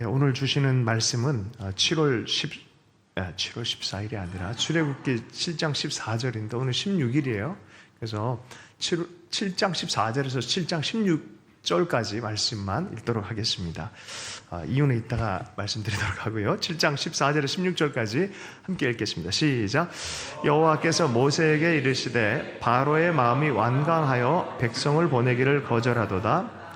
오늘 주시는 말씀은 7월 14일이 아니라 출애굽기 7장 14절인데 오늘 16일이에요. 그래서 7장 14절에서 7장 16절까지 말씀만 읽도록 하겠습니다. 이유는 이따가 말씀드리도록 하고요. 7장 14절에서 16절까지 함께 읽겠습니다. 시작. 여호와께서 모세에게 이르시되 바로의 마음이 완강하여 백성을 보내기를 거절하도다.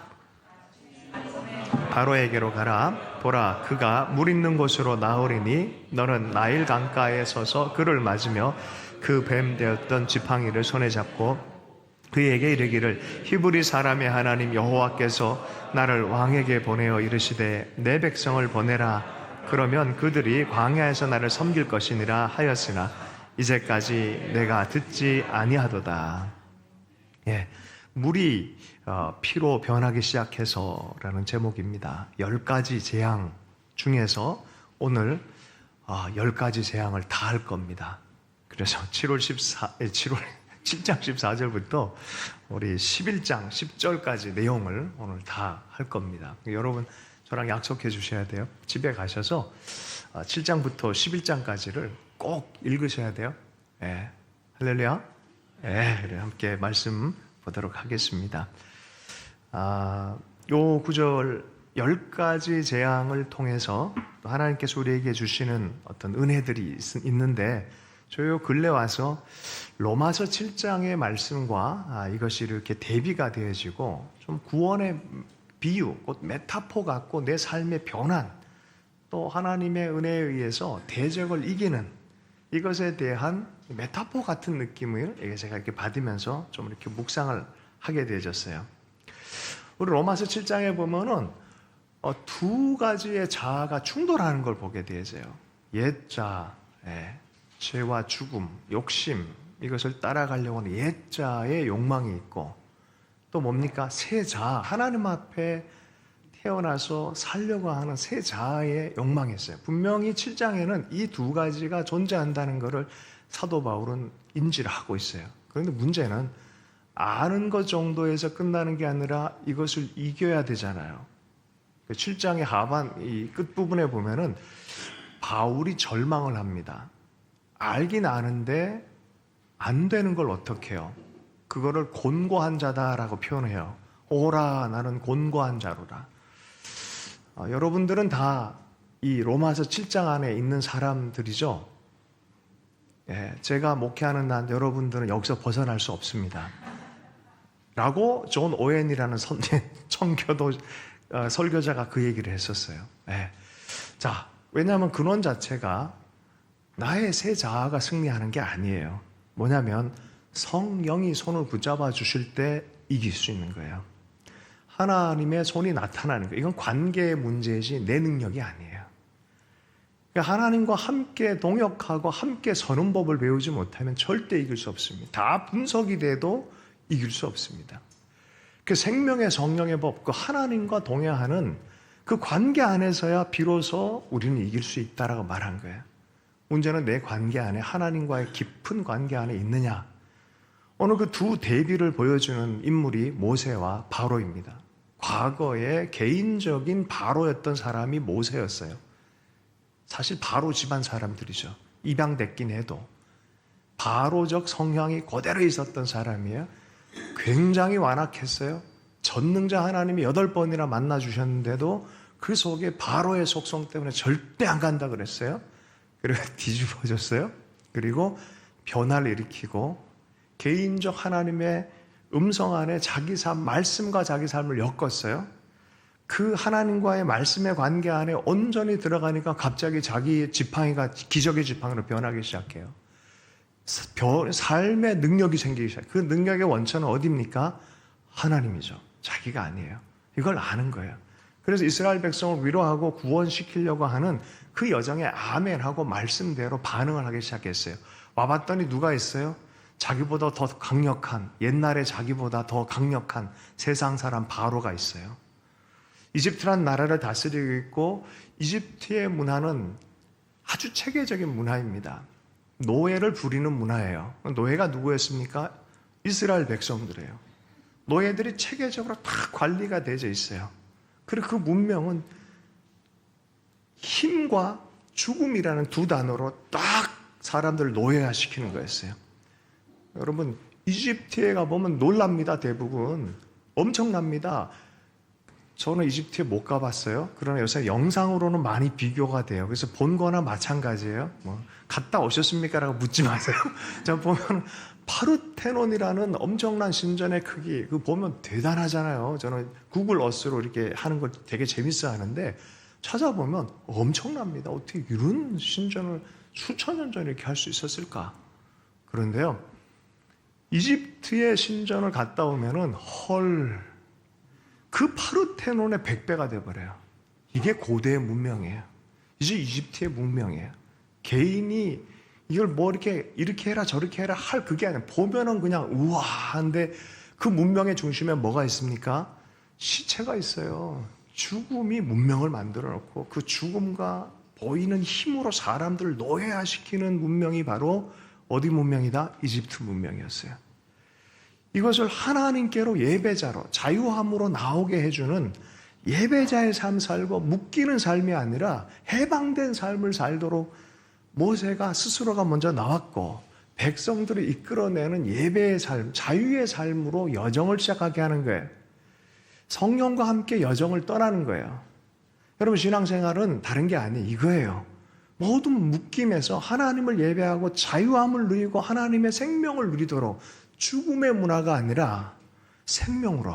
바로에게로 가라. 보라, 그가 물 있는 곳으로 나오리니 너는 나일 강가에 서서 그를 맞으며 그 뱀 되었던 지팡이를 손에 잡고 그에게 이르기를 히브리 사람의 하나님 여호와께서 나를 왕에게 보내어 이르시되 내 백성을 보내라. 그러면 그들이 광야에서 나를 섬길 것이니라 하였으나 이제까지 내가 듣지 아니하도다. 물이 피로 변하기 시작해서라는 제목입니다. 10가지 재앙 중에서 오늘 10가지 재앙을 다 할 겁니다. 그래서 7장 14절부터 우리 11장 10절까지 내용을 오늘 다 할 겁니다. 여러분 저랑 약속해 주셔야 돼요. 집에 가셔서 7장부터 11장까지를 꼭 읽으셔야 돼요. 할렐루야. 그래, 함께 말씀 보도록 하겠습니다. 요 구절 10가지 재앙을 통해서 하나님께서 우리에게 주시는 어떤 은혜들이 있는데 저요 근래 와서 로마서 7장의 말씀과 이것이 이렇게 대비가 되어지고 좀 구원의 비유, 곧 메타포 같고 내 삶의 변환, 또 하나님의 은혜에 의해서 대적을 이기는 이것에 대한 메타포 같은 느낌을 제가 이렇게 받으면서 좀 이렇게 묵상을 하게 되어졌어요. 우리 로마서 7장에 보면은 두 가지의 자아가 충돌하는 걸 보게 되어져요. 옛자, 죄와 죽음, 욕심, 이것을 따라가려고 하는 옛자의 욕망이 있고 또 뭡니까? 새 자아, 하나님 앞에 태어나서 살려고 하는 새 자아의 욕망이 있어요. 분명히 7장에는 이 두 가지가 존재한다는 것을 사도 바울은 인지를 하고 있어요. 그런데 문제는 아는 것 정도에서 끝나는 게 아니라 이것을 이겨야 되잖아요. 7장의 하반, 이 끝부분에 보면은 바울이 절망을 합니다. 알긴 아는데 안 되는 걸 어떻게 해요? 그거를 곤고한 자다라고 표현해요. 오라, 나는 곤고한 자로라. 여러분들은 다 이 로마서 7장 안에 있는 사람들이죠. 제가 목회하는 난 여러분들은 여기서 벗어날 수 없습니다. 라고 존 오웬이라는 청교도 설교자가 그 얘기를 했었어요. 자, 왜냐하면 근원 자체가 나의 새 자아가 승리하는 게 아니에요. 뭐냐면 성령이 손을 붙잡아 주실 때 이길 수 있는 거예요. 하나님의 손이 나타나는 거예요. 이건 관계의 문제이지 내 능력이 아니에요. 그러니까 하나님과 함께 동역하고 함께 서는 법을 배우지 못하면 절대 이길 수 없습니다. 다 분석이 돼도 이길 수 없습니다. 그 생명의 성령의 법, 그 하나님과 동행하는 그 관계 안에서야 비로소 우리는 이길 수 있다라고 말한 거예요. 문제는 내 관계 안에 하나님과의 깊은 관계 안에 있느냐. 오늘 그 두 대비를 보여주는 인물이 모세와 바로입니다. 과거에 개인적인 바로였던 사람이 모세였어요. 사실 바로 집안 사람들이죠. 입양됐긴 해도 바로적 성향이 그대로 있었던 사람이에요. 굉장히 완악했어요. 전능자 하나님이 8번이나 만나주셨는데도 그 속에 바로의 속성 때문에 절대 안 간다 그랬어요. 그리고 뒤집어졌어요. 그리고 변화를 일으키고 개인적 하나님의 음성 안에 자기 삶, 말씀과 자기 삶을 엮었어요. 그 하나님과의 말씀의 관계 안에 온전히 들어가니까 갑자기 자기 지팡이가 기적의 지팡이로 변하기 시작해요. 삶의 능력이 생기기 시작해요. 그 능력의 원천은 어디입니까? 하나님이죠. 자기가 아니에요. 이걸 아는 거예요. 그래서 이스라엘 백성을 위로하고 구원시키려고 하는 그 여정에 아멘하고 말씀대로 반응을 하기 시작했어요. 와봤더니 누가 있어요? 자기보다 더 강력한, 옛날에 자기보다 더 강력한 세상 사람 바로가 있어요. 이집트란 나라를 다스리고 있고 이집트의 문화는 아주 체계적인 문화입니다. 노예를 부리는 문화예요. 노예가 누구였습니까? 이스라엘 백성들이에요. 노예들이 체계적으로 다 관리가 되어 있어요. 그리고 그 문명은 힘과 죽음이라는 두 단어로 딱 사람들을 노예화시키는 거였어요. 여러분, 이집트에 가보면 놀랍니다. 대부분 엄청납니다. 저는 이집트에 못 가봤어요. 그러나 요새 영상으로는 많이 비교가 돼요. 그래서 본 거나 마찬가지예요. 뭐 갔다 오셨습니까? 라고 묻지 마세요. 제가 보면 파르테논이라는 엄청난 신전의 크기, 그거 보면 대단하잖아요. 저는 구글 어스로 이렇게 하는 걸 되게 재밌어 하는데 찾아보면 엄청납니다. 어떻게 이런 신전을 수천 년 전에 이렇게 할 수 있었을까? 그런데요, 이집트의 신전을 갔다 오면은 그 파르테논의 100배가 돼버려요. 이게 고대의 문명이에요. 이제 이집트의 문명이에요. 개인이 이걸 뭐 이렇게 해라 저렇게 해라 할 그게 아니라 보면은 그냥 우아한데 그 문명의 중심에 뭐가 있습니까? 시체가 있어요. 죽음이 문명을 만들어 놓고 그 죽음과 보이는 힘으로 사람들을 노예화시키는 문명이 바로 어디 문명이다? 이집트 문명이었어요. 이것을 하나님께로 예배자로 자유함으로 나오게 해주는 예배자의 삶 살고 묶이는 삶이 아니라 해방된 삶을 살도록 모세가 스스로가 먼저 나왔고 백성들을 이끌어내는 예배의 삶, 자유의 삶으로 여정을 시작하게 하는 거예요. 성령과 함께 여정을 떠나는 거예요. 여러분, 신앙생활은 다른 게 아니에요. 이거예요. 모든 묶임에서 하나님을 예배하고 자유함을 누리고 하나님의 생명을 누리도록 죽음의 문화가 아니라 생명으로,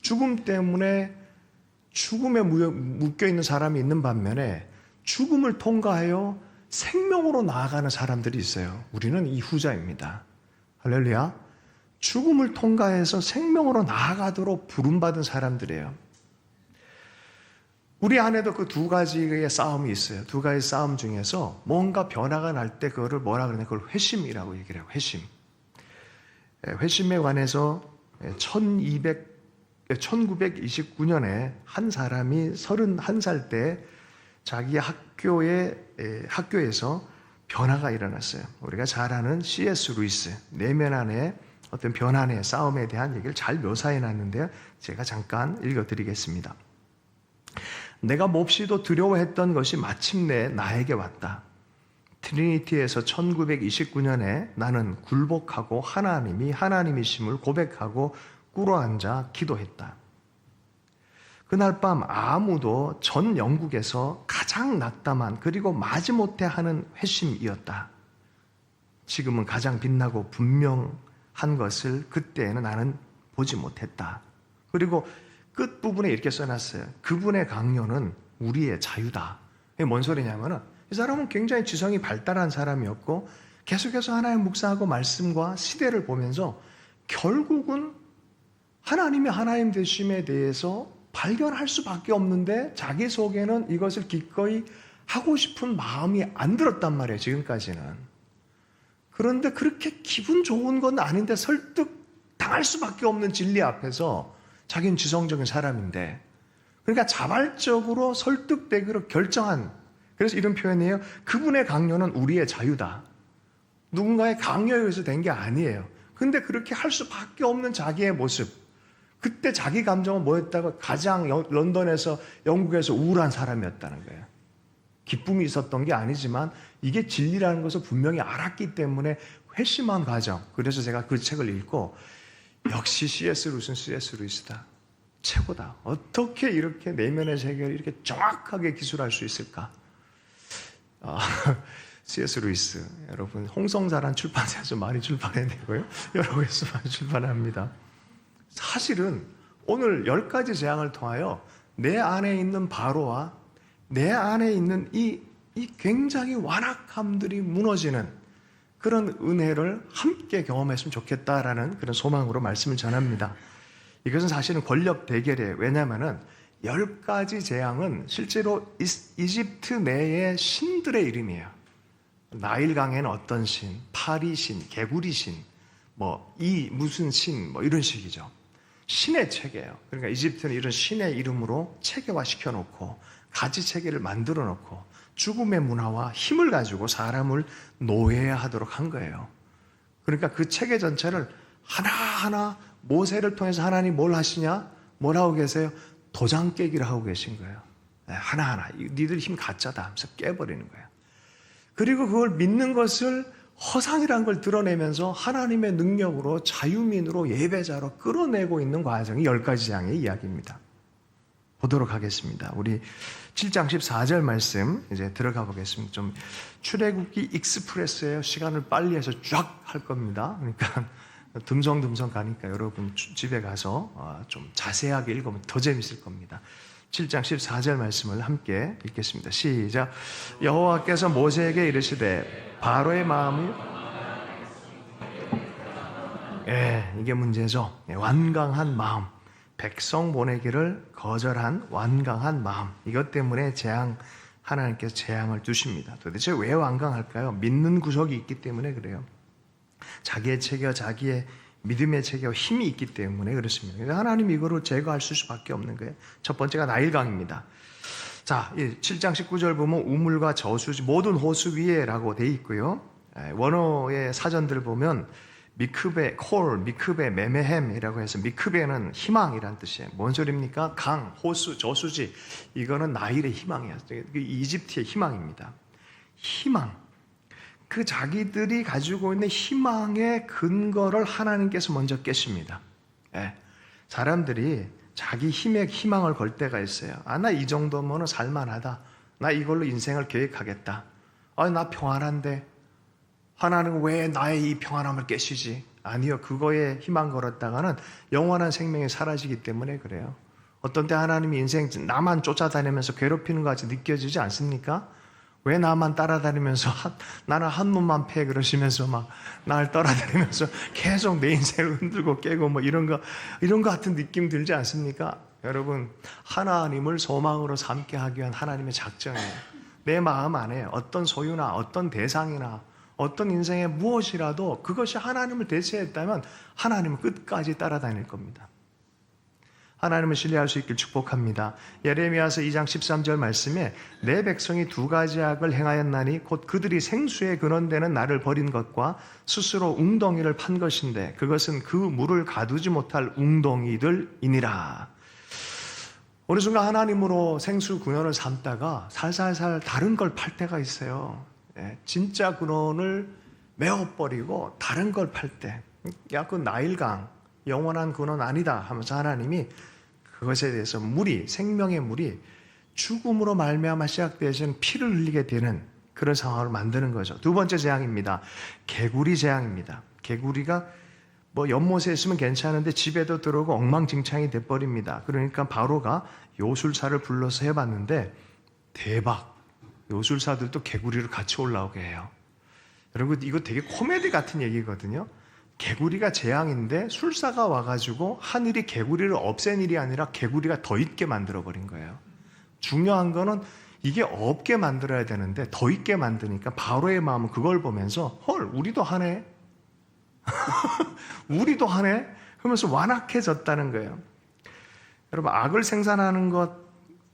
죽음 때문에 죽음에 묶여있는 사람이 있는 반면에 죽음을 통과하여 생명으로 나아가는 사람들이 있어요. 우리는 이 후자입니다. 할렐루야. 죽음을 통과해서 생명으로 나아가도록 부름받은 사람들이에요. 우리 안에도 그 두 가지의 싸움이 있어요. 두 가지 싸움 중에서 뭔가 변화가 날 때 그거를 뭐라 그러냐, 그걸 회심이라고 얘기를 해요. 회심. 회심에 관해서 1929년에 한 사람이 31살 때 자기 학교에서 변화가 일어났어요. 우리가 잘 아는 C.S. 루이스, 내면 안에 어떤 변화의 싸움에 대한 얘기를 잘 묘사해 놨는데요. 제가 잠깐 읽어드리겠습니다. 내가 몹시도 두려워했던 것이 마침내 나에게 왔다. 트리니티에서 1929년에 나는 굴복하고 하나님이 하나님이심을 고백하고 꿇어앉아 기도했다. 그날 밤 아무도 전 영국에서 가장 낙담한 그리고 마지못해 하는 회심이었다. 지금은 가장 빛나고 분명한 것을 그때에는 나는 보지 못했다. 그리고 끝부분에 이렇게 써놨어요. 그분의 강요는 우리의 자유다. 이게 뭔 소리냐면은 이 사람은 굉장히 지성이 발달한 사람이었고 계속해서 하나님 묵상하고 말씀과 시대를 보면서 결국은 하나님의 하나님 되심에 대해서 발견할 수밖에 없는데 자기 속에는 이것을 기꺼이 하고 싶은 마음이 안 들었단 말이에요. 지금까지는. 그런데 그렇게 기분 좋은 건 아닌데 설득 당할 수밖에 없는 진리 앞에서 자기는 지성적인 사람인데 그러니까 자발적으로 설득되기로 결정한, 그래서 이런 표현이에요. 그분의 강요는 우리의 자유다. 누군가의 강요에 의해서 된 게 아니에요. 근데 그렇게 할 수밖에 없는 자기의 모습. 그때 자기 감정은 뭐였다고? 가장 런던에서 영국에서 우울한 사람이었다는 거예요. 기쁨이 있었던 게 아니지만 이게 진리라는 것을 분명히 알았기 때문에 회심한 과정. 그래서 제가 그 책을 읽고 역시 C.S. 루이스는 C.S. 루이스다. 최고다. 어떻게 이렇게 내면의 세계를 이렇게 정확하게 기술할 수 있을까? C.S. 루이스, 여러분, 홍성사란 출판사에서 많이 출판해내고요. 여러 곳에서 많이 출판합니다. 사실은 오늘 10가지 재앙을 통하여 내 안에 있는 바로와 내 안에 있는 이 굉장히 완악함들이 무너지는 그런 은혜를 함께 경험했으면 좋겠다라는 그런 소망으로 말씀을 전합니다. 이것은 사실은 권력 대결이에요. 왜냐하면 10가지 재앙은 실제로 이집트 내의 신들의 이름이에요. 나일강에는 어떤 신, 파리 신, 개구리 신, 무슨 신, 이런 식이죠. 신의 체계예요. 그러니까 이집트는 이런 신의 이름으로 체계화 시켜놓고 가지 체계를 만들어 놓고 죽음의 문화와 힘을 가지고 사람을 노예하도록 한 거예요. 그러니까 그 체계 전체를 하나하나 모세를 통해서 하나님 뭘 하시냐? 뭘 하고 계세요? 도장 깨기를 하고 계신 거예요. 하나하나 니들 힘 가짜다 하면서 깨버리는 거예요. 그리고 그걸 믿는 것을 허상이라는 걸 드러내면서 하나님의 능력으로 자유민으로 예배자로 끌어내고 있는 과정이 10가지 장의 이야기입니다. 보도록 하겠습니다. 우리 7장 14절 말씀 이제 들어가 보겠습니다. 좀 출애굽기 익스프레스예요. 시간을 빨리 해서 쫙 할 겁니다. 그러니까 듬성듬성 가니까 여러분 집에 가서 좀 자세하게 읽으면 더 재밌을 겁니다. 7장 14절 말씀을 함께 읽겠습니다. 시작. 여호와께서 모세에게 이르시되 바로의 마음이 이게 문제죠. 완강한 마음, 백성 보내기를 거절한 완강한 마음, 이것 때문에 하나님께서 재앙을 두십니다. 도대체 왜 완강할까요? 믿는 구석이 있기 때문에 그래요. 자기의 체계와 자기의 믿음의 체계와 힘이 있기 때문에 그렇습니다. 그러니까 하나님이 이거를 제거할 수밖에 없는 거예요. 첫 번째가 나일강입니다. 자, 7장 19절 보면 우물과 저수지 모든 호수 위에라고 돼 있고요. 원어의 사전들 보면 미크베, 미크베, 메메햄이라고 해서 미크베는 희망이란 뜻이에요. 뭔 소리입니까? 강, 호수, 저수지, 이거는 나일의 희망이에요. 이집트의 희망입니다. 희망. 그 자기들이 가지고 있는 희망의 근거를 하나님께서 먼저 깨십니다. 사람들이 자기 힘에 희망을 걸 때가 있어요. 나 이 정도면 살만하다. 나 이걸로 인생을 계획하겠다. 나 평안한데 하나님은 왜 나의 이 평안함을 깨시지? 아니요. 그거에 희망 걸었다가는 영원한 생명이 사라지기 때문에 그래요. 어떤 때 하나님이 인생 나만 쫓아다니면서 괴롭히는 것 같이 느껴지지 않습니까? 왜 나만 따라다니면서 나는 한 놈만 패 그러시면서 막 날 따라다니면서 계속 내 인생을 흔들고 깨고 뭐 이런 거 같은 느낌 들지 않습니까? 여러분, 하나님을 소망으로 삼게 하기 위한 하나님의 작정이에요. 내 마음 안에 어떤 소유나 어떤 대상이나 어떤 인생의 무엇이라도 그것이 하나님을 대체했다면 하나님은 끝까지 따라다닐 겁니다. 하나님을 신뢰할 수 있길 축복합니다. 예레미야서 2장 13절 말씀에 내 백성이 2가지 악을 행하였나니 곧 그들이 생수의 근원되는 나를 버린 것과 스스로 웅덩이를 판 것인데 그것은 그 물을 가두지 못할 웅덩이들이니라. 어느 순간 하나님으로 생수 근원을 삼다가 살살살 다른 걸 팔 때가 있어요. 진짜 근원을 메워버리고 다른 걸 팔 때, 야, 그 나일강 영원한 근원 아니다 하면서 하나님이 그것에 대해서 생명의 물이 죽음으로 말미암아 시작되어진 피를 흘리게 되는 그런 상황을 만드는 거죠. 두 번째 재앙입니다. 개구리 재앙입니다. 개구리가 연못에 있으면 괜찮은데 집에도 들어오고 엉망진창이 돼버립니다. 그러니까 바로가 요술사를 불러서 해봤는데 대박! 요술사들도 개구리를 같이 올라오게 해요. 여러분, 이거 되게 코미디 같은 얘기거든요. 개구리가 재앙인데 술사가 와가지고 하늘이 개구리를 없앤 일이 아니라 개구리가 더 있게 만들어버린 거예요. 중요한 거는 이게 없게 만들어야 되는데 더 있게 만드니까 바로의 마음은 그걸 보면서 헐, 우리도 하네. 우리도 하네. 그러면서 완악해졌다는 거예요. 여러분, 악을 생산하는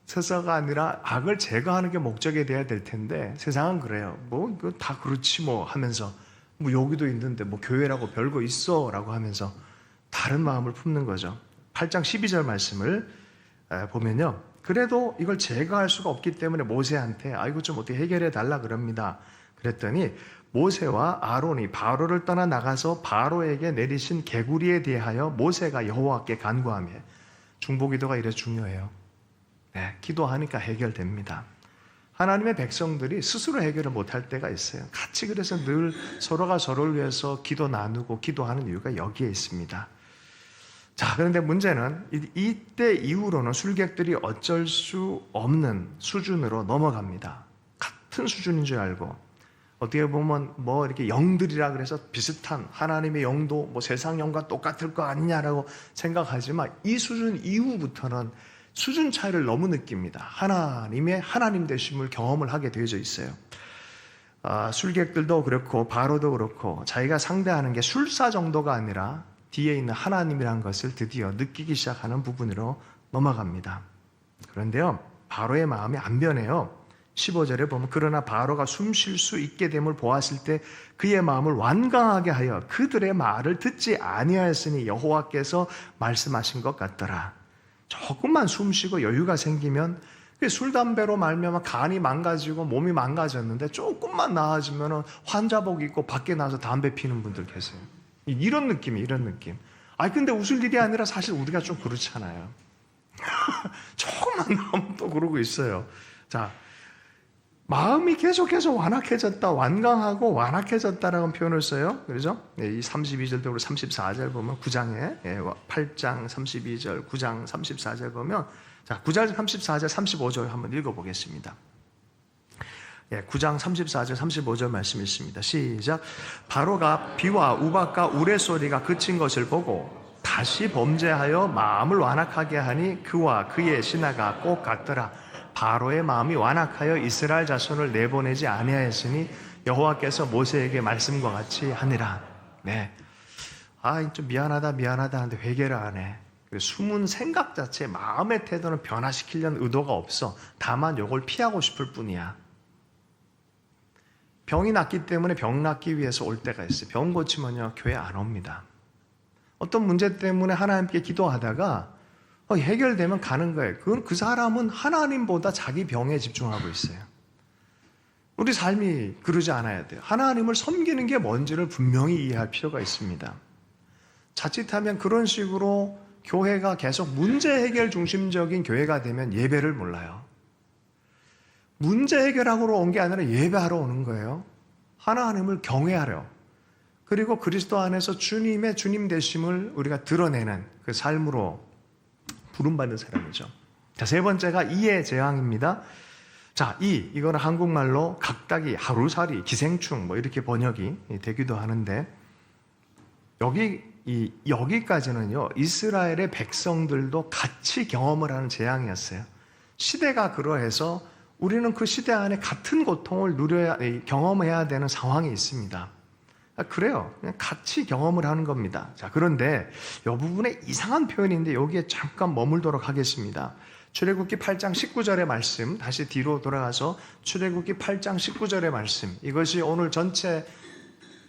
것에서가 아니라 악을 제거하는 게 목적이 돼야 될 텐데 세상은 그래요. 이거 다 그렇지 하면서 여기도 있는데 교회라고 별거 있어 라고 하면서 다른 마음을 품는 거죠. 8장 12절 말씀을 보면요. 그래도 이걸 제거할 수가 없기 때문에 모세한테 이거 좀 어떻게 해결해 달라 그럽니다. 그랬더니 모세와 아론이 바로를 떠나 나가서 바로에게 내리신 개구리에 대하여 모세가 여호와께 간구하며, 중보기도가 이래 중요해요. 기도하니까 해결됩니다. 하나님의 백성들이 스스로 해결을 못할 때가 있어요. 같이 그래서 늘 서로가 서로를 위해서 기도 나누고 기도하는 이유가 여기에 있습니다. 자, 그런데 문제는 이때 이후로는 술객들이 어쩔 수 없는 수준으로 넘어갑니다. 같은 수준인 줄 알고, 어떻게 보면 이렇게 영들이라 그래서 비슷한 하나님의 영도 세상 영과 똑같을 거 아니냐라고 생각하지만 이 수준 이후부터는 수준 차이를 너무 느낍니다. 하나님의 하나님 되심을 경험을 하게 되어져 있어요. 술객들도 그렇고 바로도 그렇고 자기가 상대하는 게 술사 정도가 아니라 뒤에 있는 하나님이라는 것을 드디어 느끼기 시작하는 부분으로 넘어갑니다. 그런데요, 바로의 마음이 안 변해요. 15절에 보면 그러나 바로가 숨 쉴 수 있게 됨을 보았을 때 그의 마음을 완강하게 하여 그들의 말을 듣지 아니하였으니 여호와께서 말씀하신 것 같더라. 조금만 숨 쉬고 여유가 생기면 술, 담배로 말미암아 간이 망가지고 몸이 망가졌는데 조금만 나아지면 환자복 입고 밖에 나와서 담배 피는 분들 계세요. 이런 느낌이 이런 느낌. 근데 웃을 일이 아니라 사실 우리가 좀 그렇잖아요. 조금만 나오면 또 그러고 있어요. 자, 마음이 계속해서 완악해졌다, 완강하고 완악해졌다라는 표현을 써요. 그렇죠? 이 32절부터 34절 보면 9장에 8장 32절, 9장 34절 보면 자, 9장 34절, 35절 한번 읽어보겠습니다. 9장 34절, 35절 말씀 있습니다. 시작. 바로가 비와 우박과 우레소리가 그친 것을 보고 다시 범죄하여 마음을 완악하게 하니 그와 그의 신하가 꼭 같더라. 바로의 마음이 완악하여 이스라엘 자손을 내보내지 아니하였으니 여호와께서 모세에게 말씀과 같이 하니라. 네. 좀 미안하다 하는데 회개를 안 해. 숨은 생각 자체 마음의 태도는 변화시키려는 의도가 없어. 다만 이걸 피하고 싶을 뿐이야. 병이 났기 때문에 병 낫기 위해서 올 때가 있어요. 병 고치면요 교회 안 옵니다. 어떤 문제 때문에 하나님께 기도하다가 해결되면 가는 거예요. 그 사람은 하나님보다 자기 병에 집중하고 있어요. 우리 삶이 그러지 않아야 돼요. 하나님을 섬기는 게 뭔지를 분명히 이해할 필요가 있습니다. 자칫하면 그런 식으로 교회가 계속 문제 해결 중심적인 교회가 되면 예배를 몰라요. 문제 해결하러 온 게 아니라 예배하러 오는 거예요. 하나님을 경외하려. 그리고 그리스도 안에서 주님의 주님 되심을 우리가 드러내는 그 삶으로 부름받는 사람이죠. 자, 세 번째가 이의 재앙입니다. 자, 이거는 한국말로 각다기, 하루살이, 기생충 이렇게 번역이 되기도 하는데 여기까지는요 이스라엘의 백성들도 같이 경험을 하는 재앙이었어요. 시대가 그러해서 우리는 그 시대 안에 같은 고통을 경험해야 되는 상황이 있습니다. 그래요. 그냥 같이 경험을 하는 겁니다. 자, 그런데 이 부분에 이상한 표현인데 여기에 잠깐 머물도록 하겠습니다. 출애굽기 8장 19절의 말씀, 다시 뒤로 돌아가서 출애굽기 8장 19절의 말씀, 이것이 오늘 전체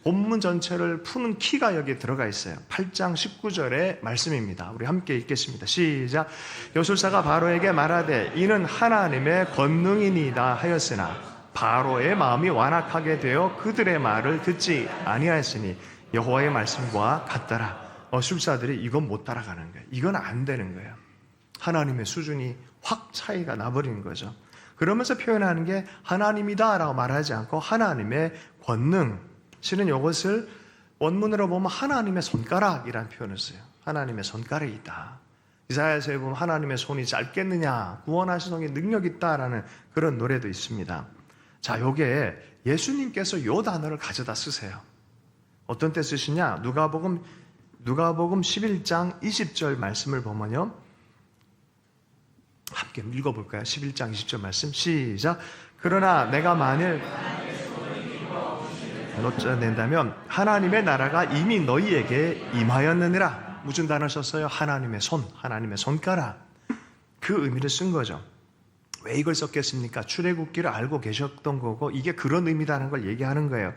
본문 전체를 푸는 키가 여기에 들어가 있어요. 8장 19절의 말씀입니다. 우리 함께 읽겠습니다. 시작. 요술사가 바로에게 말하되 이는 하나님의 권능이니이다 하였으나 바로의 마음이 완악하게 되어 그들의 말을 듣지 아니하였으니 여호와의 말씀과 같더라. 술사들이 이건 못 따라가는 거예요. 이건 안 되는 거예요. 하나님의 수준이 확 차이가 나버리는 거죠. 그러면서 표현하는 게 하나님이다 라고 말하지 않고 하나님의 권능, 실은 이것을 원문으로 보면 하나님의 손가락이라는 표현을 써요. 하나님의 손가락이 있다. 이사야서에 보면 하나님의 손이 짧겠느냐, 구원하시는 능력이 있다라는 그런 노래도 있습니다. 자, 요게 예수님께서 이 단어를 가져다 쓰세요. 어떤 때 쓰시냐? 누가복음 11장 20절 말씀을 보면요. 함께 읽어볼까요? 11장 20절 말씀 시작. 그러나 내가 만일 낸다면 하나님의 나라가 이미 너희에게 임하였느니라. 무슨 단어 썼어요? 하나님의 손, 하나님의 손가락. 그 의미를 쓴 거죠. 왜 이걸 썼겠습니까? 출애굽기를 알고 계셨던 거고 이게 그런 의미라는 걸 얘기하는 거예요.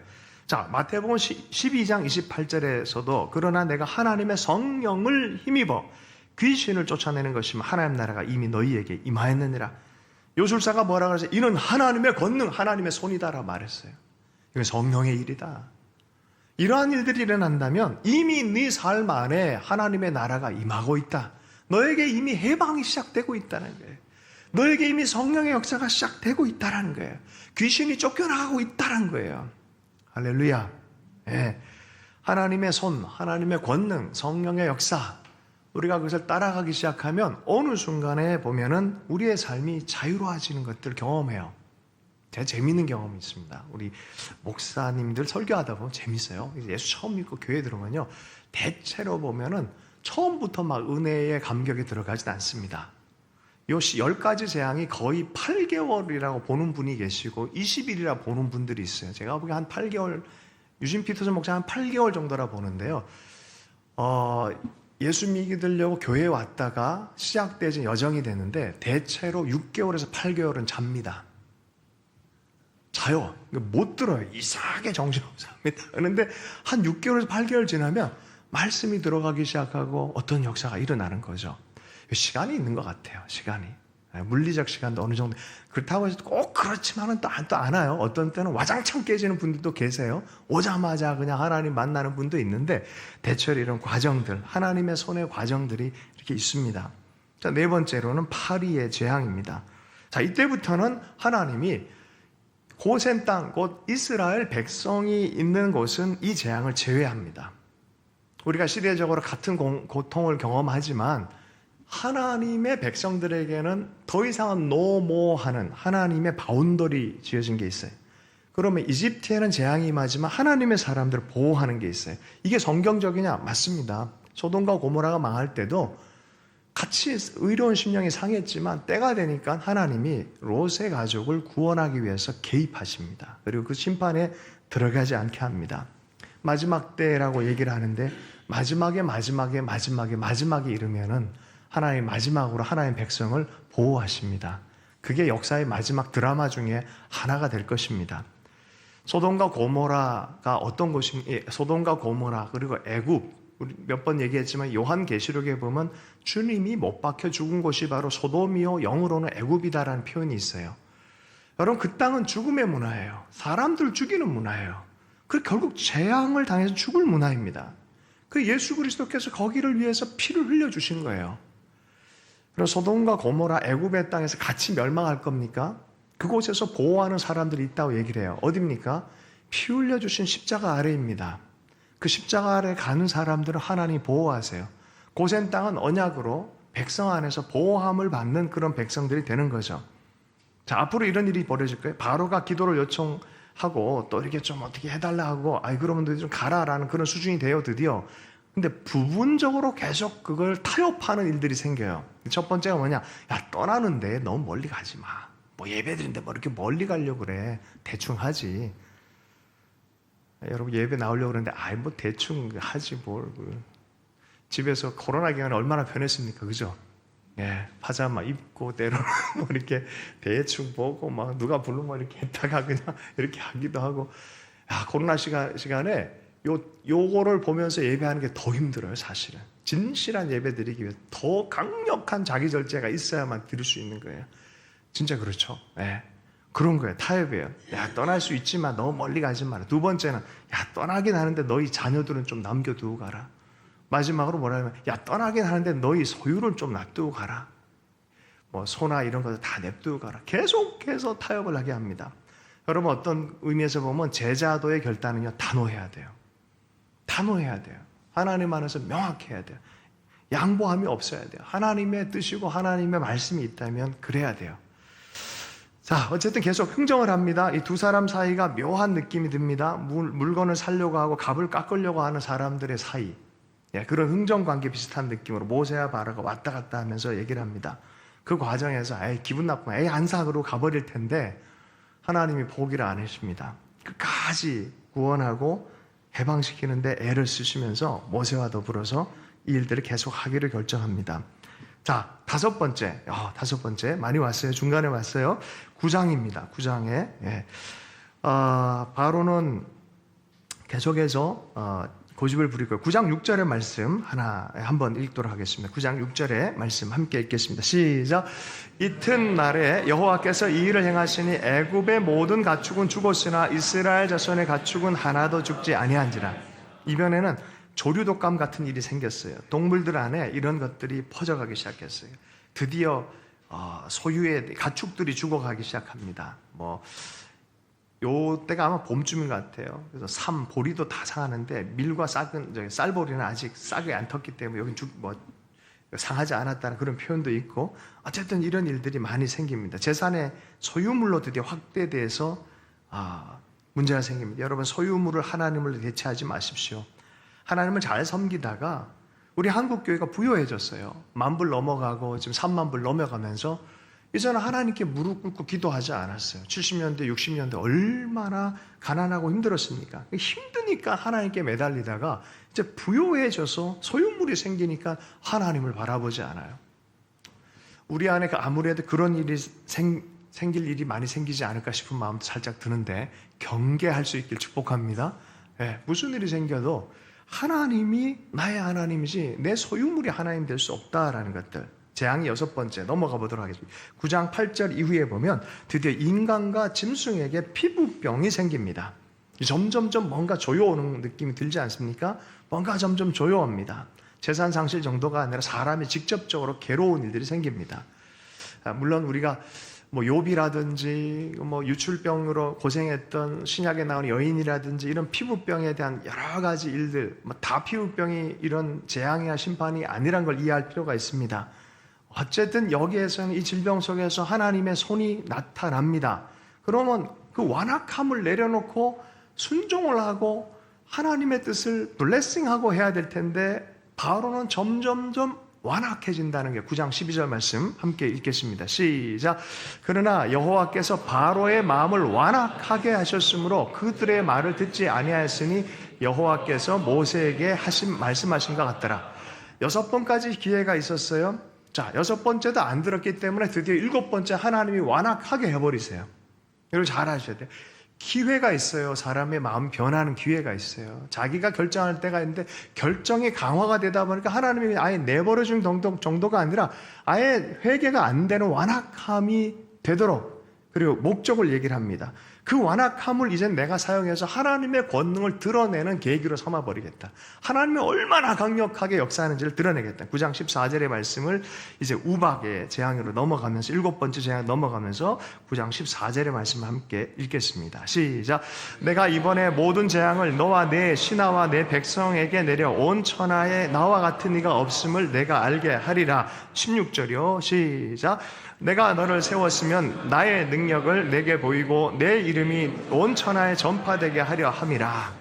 자, 마태복음 12장 28절에서도 그러나 내가 하나님의 성령을 힘입어 귀신을 쫓아내는 것이면 하나님 나라가 이미 너희에게 임하였느니라. 요술사가 뭐라 그러세요? 이는 하나님의 권능, 하나님의 손이다라고 말했어요. 이건 성령의 일이다. 이러한 일들이 일어난다면 이미 네 삶 안에 하나님의 나라가 임하고 있다. 너에게 이미 해방이 시작되고 있다는 거예요. 너에게 이미 성령의 역사가 시작되고 있다는 거예요. 귀신이 쫓겨나가고 있다는 거예요. 할렐루야. 네. 하나님의 손, 하나님의 권능, 성령의 역사, 우리가 그것을 따라가기 시작하면 어느 순간에 보면은 우리의 삶이 자유로워지는 것들을 경험해요. 제가 재미있는 경험이 있습니다. 우리 목사님들 설교하다 보면 재밌어요. 예수 처음 믿고 교회 들어오면요, 대체로 보면은 처음부터 막 은혜의 감격에 들어가진 않습니다. 요 10가지 재앙이 거의 8개월이라고 보는 분이 계시고 20일이라 보는 분들이 있어요. 제가 보기엔 한 8개월, 유진 피터슨 목사 한 8개월 정도라 보는데요. 예수 믿으려고 교회에 왔다가 시작되지 여정이 되는데 대체로 6개월에서 8개월은 잡니다. 자요. 못 들어요. 이상하게 정신없어 합니다. 그런데 한 6개월에서 8개월 지나면 말씀이 들어가기 시작하고 어떤 역사가 일어나는 거죠. 시간이 있는 것 같아요. 시간이. 물리적 시간도 어느 정도. 그렇다고 해서 꼭 그렇지만은 또 않아요. 어떤 때는 와장창 깨지는 분들도 계세요. 오자마자 그냥 하나님 만나는 분도 있는데, 대체로 이런 과정들, 하나님의 손의 과정들이 이렇게 있습니다. 자, 네 번째로는 파리의 재앙입니다. 자, 이때부터는 하나님이 고센 땅, 곧 이스라엘 백성이 있는 곳은 이 재앙을 제외합니다. 우리가 시대적으로 같은 고통을 경험하지만 하나님의 백성들에게는 더 이상은 노모하는 하나님의 바운더리 지어진 게 있어요. 그러면 이집트에는 재앙이 임하지만 하나님의 사람들을 보호하는 게 있어요. 이게 성경적이냐? 맞습니다. 소돔과 고모라가 망할 때도 같이 의로운 심령이 상했지만 때가 되니까 하나님이 롯의 가족을 구원하기 위해서 개입하십니다. 그리고 그 심판에 들어가지 않게 합니다. 마지막 때라고 얘기를 하는데 마지막에 이르면은 하나님 마지막으로 하나님의 백성을 보호하십니다. 그게 역사의 마지막 드라마 중에 하나가 될 것입니다. 소돔과 고모라가 어떤 곳인지, 소돔과 고모라 그리고 애굽, 우리 몇 번 얘기했지만 요한계시록에 보면 주님이 못 박혀 죽은 곳이 바로 소돔이요 영어로는 애굽이다라는 표현이 있어요. 여러분, 그 땅은 죽음의 문화예요. 사람들 죽이는 문화예요. 그 결국 재앙을 당해서 죽을 문화입니다. 그 예수 그리스도께서 거기를 위해서 피를 흘려주신 거예요. 그래서 소돔과 고모라 애굽의 땅에서 같이 멸망할 겁니까? 그곳에서 보호하는 사람들이 있다고 얘기를 해요. 어디입니까? 피 흘려주신 십자가 아래입니다. 그 십자가 아래 가는 사람들은 하나님이 보호하세요. 고센 땅은 언약으로 백성 안에서 보호함을 받는 그런 백성들이 되는 거죠. 자, 앞으로 이런 일이 벌어질 거예요. 바로가 기도를 요청하고 또 이렇게 좀 어떻게 해달라 하고, 아이 그러면 너희 좀 가라라는 그런 수준이 돼요, 드디어. 근데 부분적으로 계속 그걸 타협하는 일들이 생겨요. 첫 번째가 뭐냐? 야, 떠나는데 너무 멀리 가지 마. 뭐 예배드린데 뭐 이렇게 멀리 가려고 그래. 대충 하지. 여러분 예배 나오려고 그러는데 아이 뭐 대충 하지 뭘. 집에서 코로나 기간에 얼마나 변했습니까? 그죠? 예, 파자마 입고 때로는 뭐 이렇게 대충 보고 막 누가 부르면 이렇게 했다가 그냥 이렇게 하기도 하고. 야, 코로나 시간에 요거를 보면서 예배하는 게 더 힘들어요, 사실은. 진실한 예배 드리기 위해 더 강력한 자기 절제가 있어야만 드릴 수 있는 거예요. 진짜 그렇죠. 예. 그런 거예요. 타협이에요. 야, 떠날 수 있지만 너무 멀리 가지 마라. 두 번째는, 야, 떠나긴 하는데 너희 자녀들은 좀 남겨두고 가라. 마지막으로 뭐라면, 야, 떠나긴 하는데 너희 소유를 좀 놔두고 가라. 뭐 소나 이런 것들 다 냅두고 가라. 계속해서 타협을 하게 합니다. 여러분, 어떤 의미에서 보면 제자도의 결단은요, 단호해야 돼요. 단호해야 돼요. 하나님 안에서 명확해야 돼요. 양보함이 없어야 돼요. 하나님의 뜻이고 하나님의 말씀이 있다면 그래야 돼요. 자, 어쨌든 계속 흥정을 합니다. 이 두 사람 사이가 묘한 느낌이 듭니다. 물건을 살려고 하고 값을 깎으려고 하는 사람들의 사이. 예, 그런 흥정관계 비슷한 느낌으로 모세와 바로가 왔다 갔다 하면서 얘기를 합니다. 그 과정에서 에이, 기분 나쁘면 에이, 안 사 그러고 가버릴 텐데 하나님이 포기를 안 하십니다. 끝까지 구원하고 해방시키는데 애를 쓰시면서 모세와 더불어서 이 일들을 계속 하기를 결정합니다. 자, 다섯 번째 많이 왔어요. 중간에 왔어요. 9장입니다. 9장에 바로는 계속해서 고집을 부릴 거예요. 9장 6절의 말씀 한번 읽도록 하겠습니다. 9장 6절의 말씀 함께 읽겠습니다. 시작. 이튿날에 여호와께서 이 일을 행하시니 애굽의 모든 가축은 죽었으나 이스라엘 자손의 가축은 하나도 죽지 아니한지라. 이번에는 조류독감 같은 일이 생겼어요. 동물들 안에 이런 것들이 퍼져가기 시작했어요. 드디어 소유의 가축들이 죽어가기 시작합니다. 요 때가 아마 봄쯤인 것 같아요. 그래서 보리도 다 상하는데 밀과 쌀보리는 아직 싹이 안 텄기 때문에 여기 상하지 않았다는 그런 표현도 있고, 어쨌든 이런 일들이 많이 생깁니다. 재산의 소유물로 드디어 확대돼서 문제가 생깁니다. 여러분, 소유물을 하나님을 대체하지 마십시오. 하나님을 잘 섬기다가 우리 한국교회가 부유해졌어요. 10,000불 넘어가고 지금 30,000불 넘어가면서 이제는 하나님께 무릎 꿇고 기도하지 않았어요. 70년대, 60년대 얼마나 가난하고 힘들었습니까? 힘드니까 하나님께 매달리다가 이제 부유해져서 소유물이 생기니까 하나님을 바라보지 않아요. 우리 안에 아무래도 그런 일이 생길 일이 많이 생기지 않을까 싶은 마음도 살짝 드는데 경계할 수 있길 축복합니다. 무슨 일이 생겨도 하나님이 나의 하나님이지 내 소유물이 하나님 될 수 없다라는 것들. 재앙이 6번째 넘어가 보도록 하겠습니다. 9장 8절 이후에 보면 드디어 인간과 짐승에게 피부병이 생깁니다. 점점점 뭔가 조여오는 느낌이 들지 않습니까? 뭔가 점점 조여옵니다. 재산 상실 정도가 아니라 사람이 직접적으로 괴로운 일들이 생깁니다. 물론 우리가 뭐 욥이라든지 뭐 유출병으로 고생했던 신약에 나오는 여인이라든지 이런 피부병에 대한 여러 가지 일들, 다 피부병이 이런 재앙이나 심판이 아니란 걸 이해할 필요가 있습니다. 어쨌든 여기에서는 이 질병 속에서 하나님의 손이 나타납니다. 그러면 그 완악함을 내려놓고 순종을 하고 하나님의 뜻을 블레싱하고 해야 될 텐데 바로는 점점점 완악해진다는 게 9장 12절 말씀 함께 읽겠습니다. 시작. 그러나 여호와께서 바로의 마음을 완악하게 하셨으므로 그들의 말을 듣지 아니하였으니 여호와께서 모세에게 말씀하신 것 같더라. 6번까지 기회가 있었어요. 자, 6번째도 안 들었기 때문에 드디어 7번째 하나님이 완악하게 해버리세요. 이걸 잘 아셔야 돼요. 기회가 있어요. 사람의 마음 변하는 기회가 있어요. 자기가 결정할 때가 있는데 결정이 강화가 되다 보니까 하나님이 아예 내버려준 정도가 아니라 아예 회개가 안 되는 완악함이 되도록, 그리고 목적을 얘기를 합니다. 그 완악함을 이제 내가 사용해서 하나님의 권능을 드러내는 계기로 삼아버리겠다. 하나님이 얼마나 강력하게 역사하는지를 드러내겠다. 9장 14절의 말씀을 이제 우박의 재앙으로 넘어가면서 7번째 재앙 넘어가면서 9장 14절의 말씀을 함께 읽겠습니다. 시작. 내가 이번에 모든 재앙을 너와 내 신하와 내 백성에게 내려 온 천하에 나와 같은 이가 없음을 내가 알게 하리라. 16절이요. 시작. 내가 너를 세웠으면 나의 능력을 내게 보이고 내 이름이 온 천하에 전파되게 하려 함이라.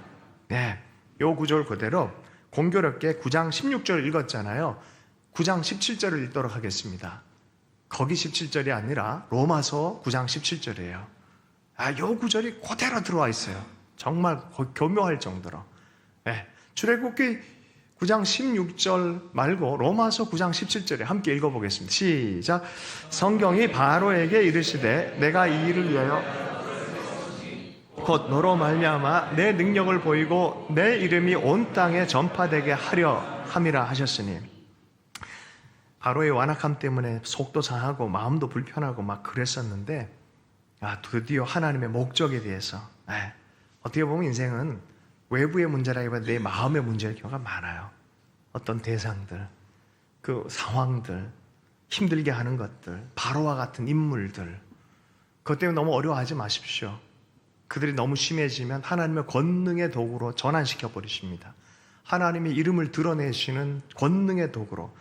네, 요 구절 그대로 공교롭게 9장 16절 읽었잖아요. 9장 17절을 읽도록 하겠습니다. 거기 17절이 아니라 로마서 9장 17절이에요. 요 구절이 그대로 들어와 있어요. 정말 교묘할 정도로. 네, 출애굽기 9장 16절 말고 로마서 9장 17절에 함께 읽어보겠습니다. 시작. 성경이 바로에게 이르시되 내가 이 일을 위하여 곧 너로 말미암아 내 능력을 보이고 내 이름이 온 땅에 전파되게 하려 함이라 하셨으니, 바로의 완악함 때문에 속도 상하고 마음도 불편하고 막 그랬었는데 드디어 하나님의 목적에 대해서, 어떻게 보면 인생은 외부의 문제라기보다 내 마음의 문제일 경우가 많아요. 어떤 대상들, 그 상황들, 힘들게 하는 것들, 바로와 같은 인물들, 그것 때문에 너무 어려워하지 마십시오. 그들이 너무 심해지면 하나님의 권능의 도구로 전환시켜 버리십니다. 하나님의 이름을 드러내시는 권능의 도구로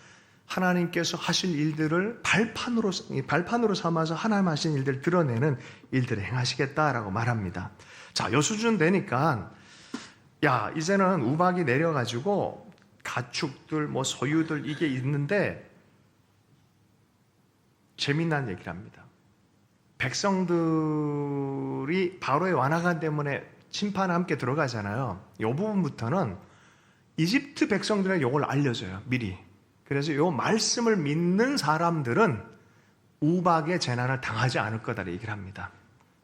하나님께서 하실 일들을 발판으로 삼아서 하나님 하신 일들을 드러내는 일들을 행하시겠다라고 말합니다. 자, 요 수준 되니까 이제는 우박이 내려가지고 가축들, 소유들 이게 있는데 재미난 얘기를 합니다. 백성들이 바로의 완악함 때문에 심판에 함께 들어가잖아요. 이 부분부터는 이집트 백성들에게 이걸 알려줘요. 미리. 그래서 이 말씀을 믿는 사람들은 우박의 재난을 당하지 않을 거다 얘기를 합니다.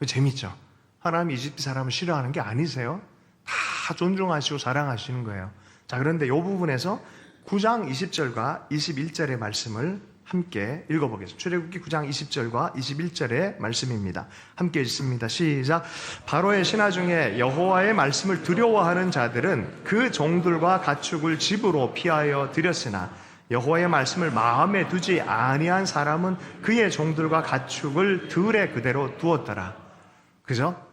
재밌죠? 하나님이 이집트 사람을 싫어하는 게 아니세요. 다 존중하시고 사랑하시는 거예요. 자, 그런데 이 부분에서 9장 20절과 21절의 말씀을 함께 읽어보겠습니다. 출애굽기 9장 20절과 21절의 말씀입니다. 함께 읽습니다. 시작. 바로의 신하 중에 여호와의 말씀을 두려워하는 자들은 그 종들과 가축을 집으로 피하여 들였으나 여호와의 말씀을 마음에 두지 아니한 사람은 그의 종들과 가축을 들에 그대로 두었더라. 그죠?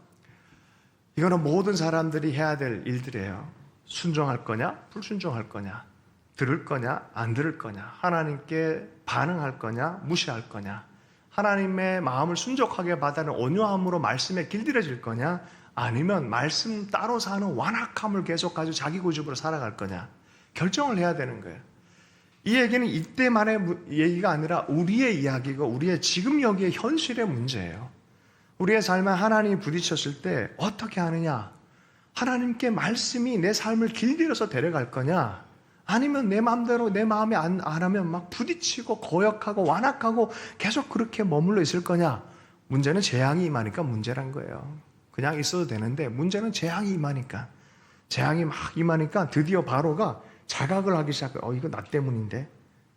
이거는 모든 사람들이 해야 될 일들이에요. 순종할 거냐, 불순종할 거냐, 들을 거냐, 안 들을 거냐, 하나님께 반응할 거냐, 무시할 거냐, 하나님의 마음을 순종하게 받아는 온유함으로 말씀에 길들여질 거냐, 아니면 말씀 따로 사는 완악함을 계속 가지고 자기 고집으로 살아갈 거냐, 결정을 해야 되는 거예요. 이 얘기는 이때만의 얘기가 아니라 우리의 이야기고 우리의 지금 여기의 현실의 문제예요. 우리의 삶에 하나님이 부딪혔을 때 어떻게 하느냐, 하나님께 말씀이 내 삶을 길들여서 데려갈 거냐, 아니면 내 마음대로 내 마음에 안 하면 막 부딪히고 고역하고 완악하고 계속 그렇게 머물러 있을 거냐. 문제는 재앙이 임하니까 문제란 거예요. 그냥 있어도 되는데 문제는 재앙이 임하니까, 재앙이 막 임하니까 드디어 바로가 자각을 하기 시작해요. 이거 나 때문인데,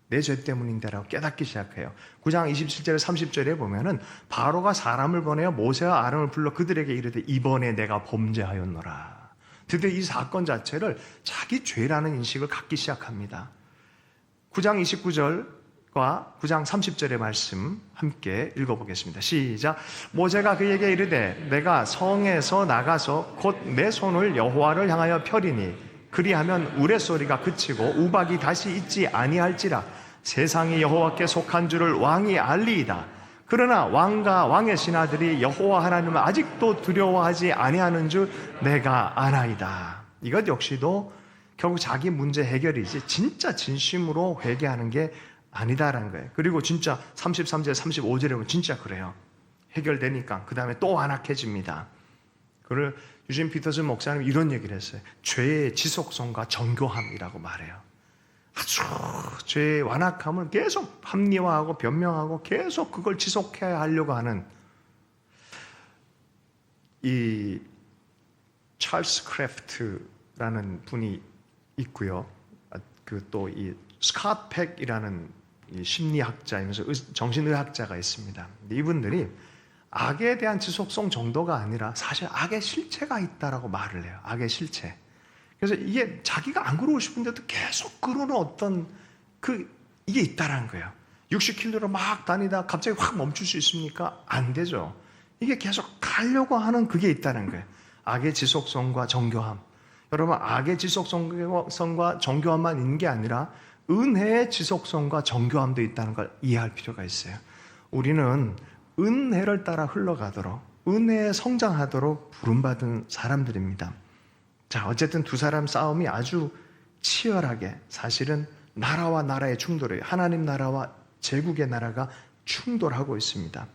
내 죄 때문인데라고 깨닫기 시작해요. 9장 27절 30절에 보면은 바로가 사람을 보내어 모세와 아론을 불러 그들에게 이르되 이번에 내가 범죄하였노라. 드디어 이 사건 자체를 자기 죄라는 인식을 갖기 시작합니다. 9장 29절과 9장 30절의 말씀 함께 읽어보겠습니다. 시작. 모세가 그에게 이르되 내가 성에서 나가서 곧 내 손을 여호와를 향하여 펴리니 그리하면 우레소리가 그치고 우박이 다시 있지 아니할지라 세상이 여호와께 속한 줄을 왕이 알리이다. 그러나 왕과 왕의 신하들이 여호와 하나님을 아직도 두려워하지 아니하는 줄 내가 아나이다. 이것 역시도 결국 자기 문제 해결이지 진짜 진심으로 회개하는 게 아니다라는 거예요. 그리고 진짜 33절 35절에 보면 진짜 그래요. 해결되니까 그 다음에 또 완악해집니다. 그를 유진 피터슨 목사님 이런 얘기를 했어요. 죄의 지속성과 정교함이라고 말해요. 아주 죄의 완악함을 계속 합리화하고 변명하고 계속 그걸 지속해야 하려고 하는 이 찰스 크래프트라는 분이 있고요. 그 또 이 스캇 팩이라는 이 심리학자이면서 정신의학자가 있습니다. 이분들이 악에 대한 지속성 정도가 아니라 사실 악의 실체가 있다라고 말을 해요. 악의 실체. 그래서 이게 자기가 안 그러고 싶은데도 계속 그러는 어떤 이게 있다라는 거예요. 60km로 막 다니다 갑자기 확 멈출 수 있습니까? 안 되죠. 이게 계속 가려고 하는 그게 있다는 거예요. 악의 지속성과 정교함. 여러분, 악의 지속성과 정교함만 있는 게 아니라 은혜의 지속성과 정교함도 있다는 걸 이해할 필요가 있어요. 우리는 은혜를 따라 흘러가도록 은혜에 성장하도록 부름받은 사람들입니다. 자, 어쨌든 두 사람 싸움이 아주 치열하게 사실은 나라와 나라의 충돌이에요. 하나님 나라와 제국의 나라가 충돌하고 있습니다.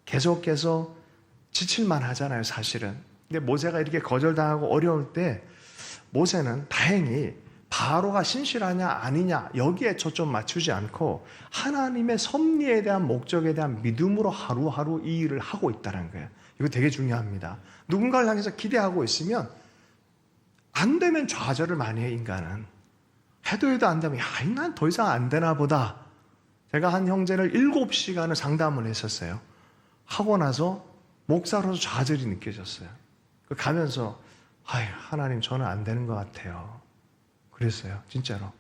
계속해서 지칠만 하잖아요, 사실은. 근데 모세가 이렇게 거절당하고 어려울 때 모세는 다행히 바로가 신실하냐 아니냐 여기에 초점 맞추지 않고 하나님의 섭리에 대한 목적에 대한 믿음으로 하루하루 이 일을 하고 있다는 거예요. 이거 되게 중요합니다. 누군가를 향해서 기대하고 있으면 안 되면 좌절을 많이 해, 인간은. 해도 안 되면 난 더 이상 안 되나 보다. 제가 한 형제를 7시간을 상담을 했었어요. 하고 나서 목사로서 좌절이 느껴졌어요. 가면서 하나님 저는 안 되는 것 같아요. 그랬어요. 진짜로.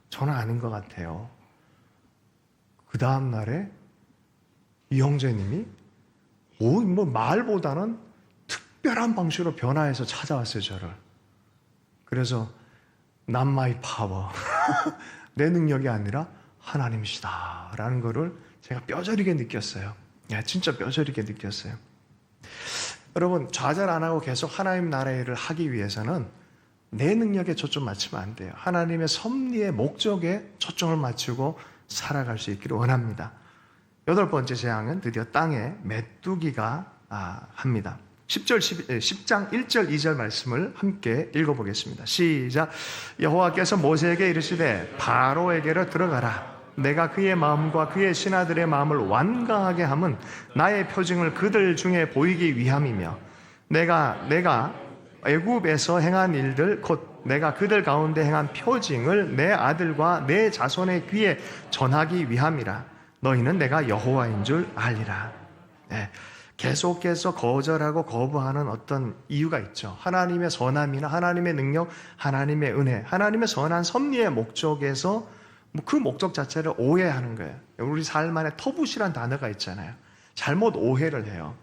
저는 아닌 것 같아요. 그 다음 날에 이 형제님이 말보다는 특별한 방식으로 변화해서 찾아왔어요, 저를. 그래서 Not my power. 내 능력이 아니라 하나님이시다 라는 거를 제가 뼈저리게 느꼈어요. 진짜 뼈저리게 느꼈어요. 여러분, 좌절 안 하고 계속 하나님 나라의 일을 하기 위해서는 내 능력에 초점 맞추면 안 돼요. 하나님의 섭리의 목적에 초점을 맞추고 살아갈 수 있기를 원합니다. 8번째 재앙은 드디어 땅에 메뚜기가 합니다. 10장 1절 2절 말씀을 함께 읽어보겠습니다. 시작. 여호와께서 모세에게 이르시되 바로에게로 들어가라. 내가 그의 마음과 그의 신하들의 마음을 완강하게 함은 나의 표징을 그들 중에 보이기 위함이며 내가 애굽에서 행한 일들 곧 내가 그들 가운데 행한 표징을 내 아들과 내 자손의 귀에 전하기 위함이라. 너희는 내가 여호와인 줄 알리라. 계속해서 거절하고 거부하는 어떤 이유가 있죠. 하나님의 선함이나 하나님의 능력, 하나님의 은혜, 하나님의 선한 섭리의 목적에서 그 목적 자체를 오해하는 거예요. 우리 삶 안에 터부시란 단어가 있잖아요. 잘못 오해를 해요.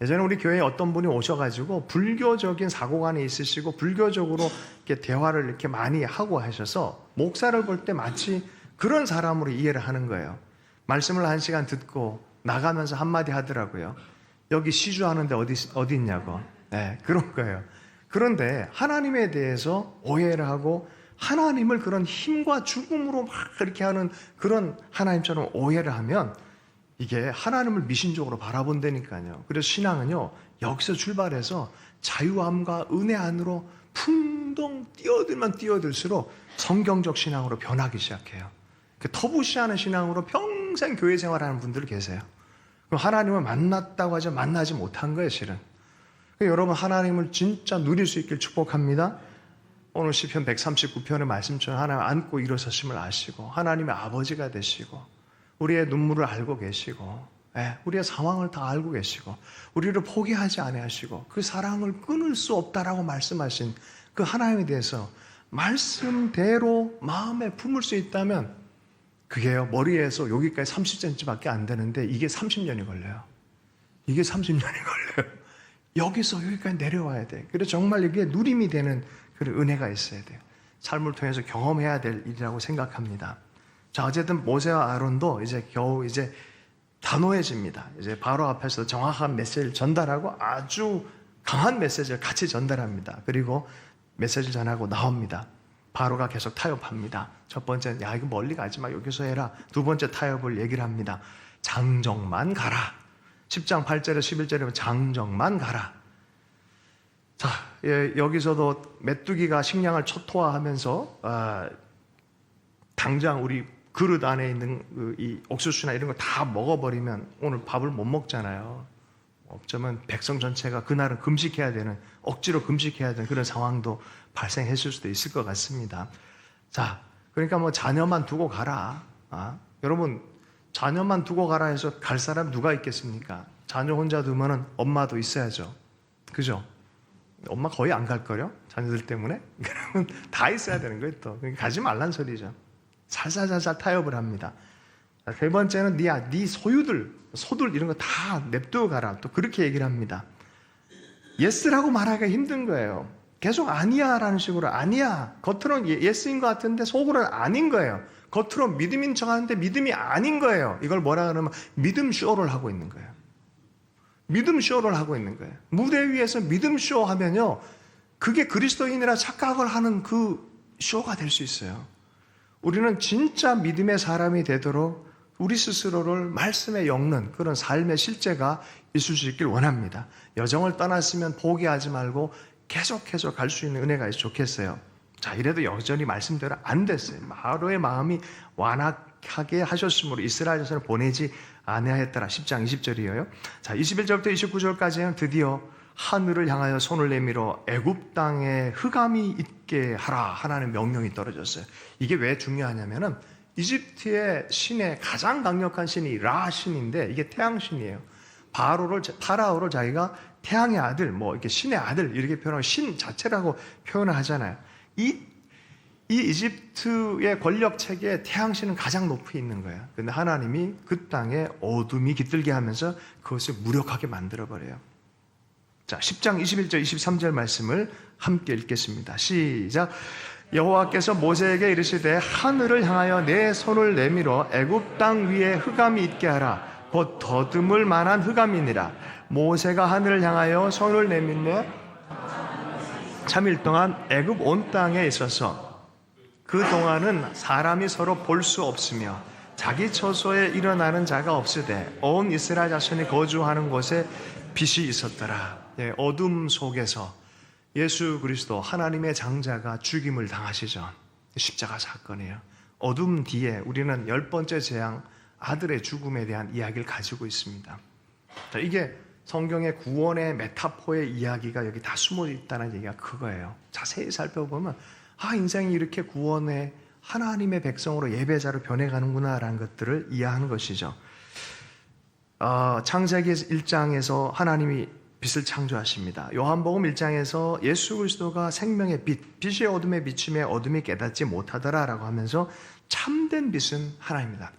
예전에 우리 교회에 어떤 분이 오셔가지고 불교적인 사고관이 있으시고 불교적으로 이렇게 대화를 이렇게 많이 하고 하셔서 목사를 볼 때 마치 그런 사람으로 이해를 하는 거예요. 말씀을 1시간 듣고 나가면서 한마디 하더라고요. 여기 시주하는데 어디 있냐고. 그런 거예요. 그런데 하나님에 대해서 오해를 하고 하나님을 그런 힘과 죽음으로 막 그렇게 하는 그런 하나님처럼 오해를 하면 이게 하나님을 미신적으로 바라본다니까요. 그래서 신앙은요, 여기서 출발해서 자유함과 은혜 안으로 풍덩 뛰어들수록 성경적 신앙으로 변하기 시작해요. 터부시하는 신앙으로 평생 교회 생활하는 분들 계세요. 그럼 하나님을 만났다고 하지 만나지 못한 거예요, 실은. 여러분, 하나님을 진짜 누릴 수 있길 축복합니다. 오늘 시편 139편의 말씀처럼 하나님 안고 일어서심을 아시고 하나님의 아버지가 되시고 우리의 눈물을 알고 계시고 우리의 상황을 다 알고 계시고 우리를 포기하지 아니하시고 그 사랑을 끊을 수 없다라고 말씀하신 그 하나님에 대해서 말씀대로 마음에 품을 수 있다면 그게요, 머리에서 여기까지 30cm밖에 안 되는데 이게 30년이 걸려요. 이게 30년이 걸려요. 여기서 여기까지 내려와야 돼. 그래서 정말 이게 누림이 되는 그런 은혜가 있어야 돼요. 삶을 통해서 경험해야 될 일이라고 생각합니다. 자, 어쨌든 모세와 아론도 이제 겨우 이제 단호해집니다. 이제 바로 앞에서 정확한 메시지를 전달하고 아주 강한 메시지를 같이 전달합니다. 그리고 메시지를 전하고 나옵니다. 바로가 계속 타협합니다. 첫 번째는 야 이거 멀리 가지 마, 여기서 해라. 두 번째 타협을 얘기를 합니다. 장정만 가라. 10장 8절에 11절에 보면 장정만 가라. 자, 여기서도 메뚜기가 식량을 초토화하면서 당장 우리 그릇 안에 있는 이 옥수수나 이런 거 다 먹어버리면 오늘 밥을 못 먹잖아요. 어쩌면 백성 전체가 그날은 금식해야 되는, 억지로 금식해야 되는 그런 상황도 발생했을 수도 있을 것 같습니다. 자, 그러니까 뭐 자녀만 두고 가라. 여러분, 자녀만 두고 가라 해서 갈 사람 누가 있겠습니까? 자녀 혼자 두면은 엄마도 있어야죠. 그죠? 엄마 거의 안 갈걸요? 자녀들 때문에? 그러면 다 있어야 되는 거예요, 또. 그러니까 가지 말란 소리죠. 살살살살 타협을 합니다. 세 번째는 네 소유들, 소들 이런 거 다 냅두고 가라. 또 그렇게 얘기를 합니다. 예스라고 말하기가 힘든 거예요. 계속 아니야 라는 식으로 아니야. 겉으로는 예스인 것 같은데 속으로는 아닌 거예요. 겉으로 믿음인 척 하는데 믿음이 아닌 거예요. 이걸 뭐라 그러면 믿음 쇼를 하고 있는 거예요. 믿음 쇼를 하고 있는 거예요. 무대 위에서 믿음 쇼 하면요, 그게 그리스도인이라 착각을 하는 그 쇼가 될 수 있어요. 우리는 진짜 믿음의 사람이 되도록 우리 스스로를 말씀에 엮는 그런 삶의 실제가 있을 수 있길 원합니다. 여정을 떠났으면 포기하지 말고 계속해서 갈 수 있는 은혜가 있어 좋겠어요. 자, 이래도 여전히 말씀대로 안 됐어요. 바로의 마음이 완악하게 하셨으므로 이스라엘 자손을 보내지 아니하였더라. 10장 20절이에요. 자, 21절부터 29절까지는 드디어 하늘을 향하여 손을 내밀어 애굽 땅에 흑암이 있게 하라 하나님 명령이 떨어졌어요. 이게 왜 중요하냐면은 이집트의 신의 가장 강력한 신이 라 신인데 이게 태양 신이에요. 파라오를 자기가 태양의 아들, 뭐 이렇게 신의 아들 이렇게 표현하고 신 자체라고 표현을 하잖아요. 이 이집트의 권력 체계에 태양 신은 가장 높이 있는 거예요. 근데 하나님이 그 땅에 어둠이 깃들게 하면서 그것을 무력하게 만들어 버려요. 자, 10장 21절 23절 말씀을 함께 읽겠습니다. 시작. 여호와께서 모세에게 이르시되 하늘을 향하여 내 손을 내밀어 애굽 땅 위에 흑암이 있게 하라. 곧 더듬을 만한 흑암이니라. 모세가 하늘을 향하여 손을 내밀매 3일 동안 애굽 온 땅에 있어서 그 동안은 사람이 서로 볼 수 없으며 자기 처소에 일어나는 자가 없으되 온 이스라엘 자손이 거주하는 곳에 빛이 있었더라. 어둠 속에서 예수 그리스도 하나님의 장자가 죽임을 당하시죠. 십자가 사건이에요. 어둠 뒤에 우리는 10번째 재앙 아들의 죽음에 대한 이야기를 가지고 있습니다. 자, 이게 성경의 구원의 메타포의 이야기가 여기 다 숨어 있다는 얘기가 그거예요. 자세히 살펴보면 인생이 이렇게 구원의 하나님의 백성으로 예배자로 변해가는구나 라는 것들을 이해하는 것이죠. 창세기 1장에서 하나님이 빛을 창조하십니다. 요한복음 1장에서 예수 그리스도가 생명의 빛, 빛이 어둠에 비추매 어둠이 깨닫지 못하더라 라고 하면서 참된 빛은 하나님이다.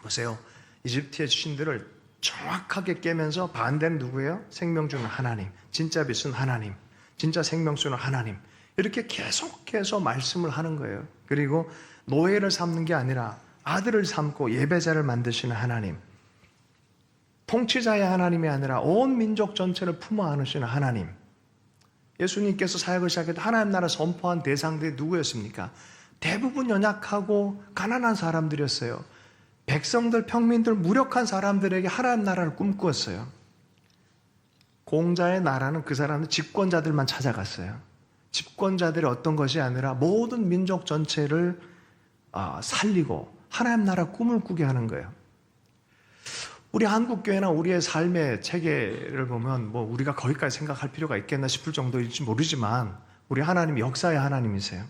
보세요. 이집트의 신들을 정확하게 깨면서 반대는 누구예요? 생명 주는 하나님, 진짜 빛은 하나님, 진짜 생명 주는 하나님, 이렇게 계속해서 말씀을 하는 거예요. 그리고 노예를 삼는 게 아니라 아들을 삼고 예배자를 만드시는 하나님, 통치자의 하나님이 아니라 온 민족 전체를 품어 안으시는 하나님. 예수님께서 사역을 시작할 때 하나님 나라 선포한 대상들이 누구였습니까? 대부분 연약하고 가난한 사람들이었어요. 백성들, 평민들, 무력한 사람들에게 하나님 나라를 꿈꾸었어요. 공자의 나라는 그 사람들 집권자들만 찾아갔어요. 집권자들이 어떤 것이 아니라 모든 민족 전체를 살리고 하나님 나라 꿈을 꾸게 하는 거예요. 우리 한국교회나 우리의 삶의 체계를 보면 뭐 우리가 거기까지 생각할 필요가 있겠나 싶을 정도일지 모르지만 우리 하나님이 역사의 하나님이세요.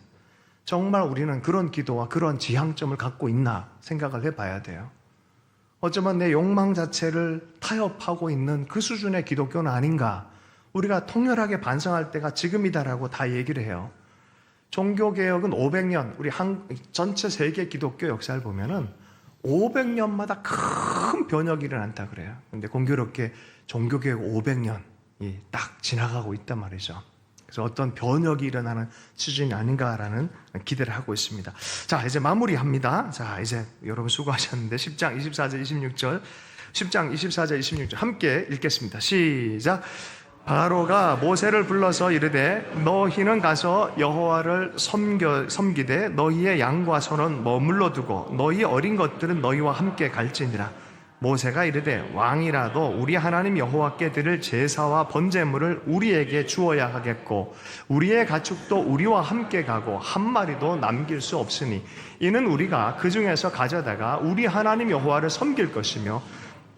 정말 우리는 그런 기도와 그런 지향점을 갖고 있나 생각을 해봐야 돼요. 어쩌면 내 욕망 자체를 타협하고 있는 그 수준의 기독교는 아닌가. 우리가 통렬하게 반성할 때가 지금이다라고 다 얘기를 해요. 종교개혁은 500년, 우리 전체 세계 기독교 역사를 보면은 500년마다 큰 변혁이 일어난다 그래요. 근데 공교롭게 종교개혁 500년이 딱 지나가고 있단 말이죠. 그래서 어떤 변혁이 일어나는 수준이 아닌가라는 기대를 하고 있습니다. 자, 이제 마무리합니다. 자, 이제 여러분 수고하셨는데 10장 24절 26절 10장 24절 26절 함께 읽겠습니다. 시작. 바로가 모세를 불러서 이르되 너희는 가서 여호와를 섬기되 너희의 양과 소는 머물러 두고 너희 어린 것들은 너희와 함께 갈지니라. 모세가 이르되 왕이라도 우리 하나님 여호와께 드릴 제사와 번제물을 우리에게 주어야 하겠고 우리의 가축도 우리와 함께 가고 한 마리도 남길 수 없으니 이는 우리가 그 중에서 가져다가 우리 하나님 여호와를 섬길 것이며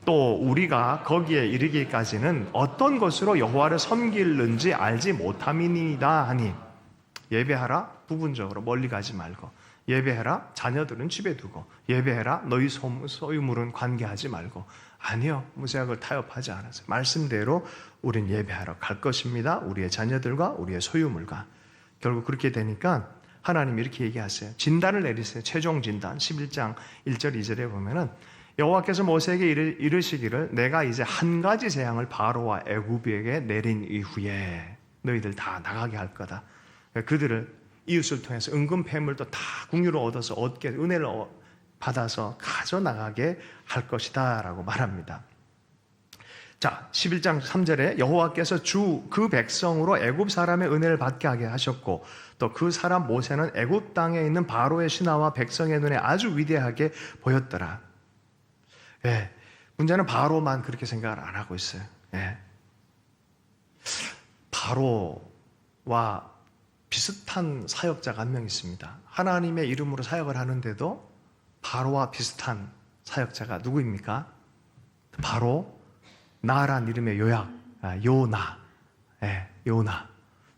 또 우리가 거기에 이르기까지는 어떤 것으로 여호와를 섬기는지 알지 못함이니이다 하니 예배하라 부분적으로 멀리 가지 말고 예배해라 자녀들은 집에 두고 예배해라 너희 소유물은 관계하지 말고 아니요 모세가 그걸 타협하지 않았어요. 말씀대로 우린 예배하러 갈 것입니다. 우리의 자녀들과 우리의 소유물과 결국 그렇게 되니까 하나님이 이렇게 얘기하세요. 진단을 내리세요. 최종 진단 11장 1절 2절에 보면은 여호와께서 모세에게 이르시기를 내가 이제 한 가지 재앙을 바로와 애굽에게 내린 이후에 너희들 다 나가게 할 거다. 그들을 이웃을 통해서 은금 패물도 다 궁유를 얻어서 얻게 은혜를 받아서 가져나가게 할 것이다 라고 말합니다. 자, 11장 3절에 여호와께서 주 그 백성으로 애굽 사람의 은혜를 받게 하게 하셨고 또 그 사람 모세는 애굽 땅에 있는 바로의 신하와 백성의 눈에 아주 위대하게 보였더라. 예, 문제는 바로만 그렇게 생각을 안 하고 있어요. 예. 바로와 비슷한 사역자가 한 명 있습니다. 하나님의 이름으로 사역을 하는데도 바로와 비슷한 사역자가 누구입니까? 바로 나란 이름의 요약, 요나. 예, 요나.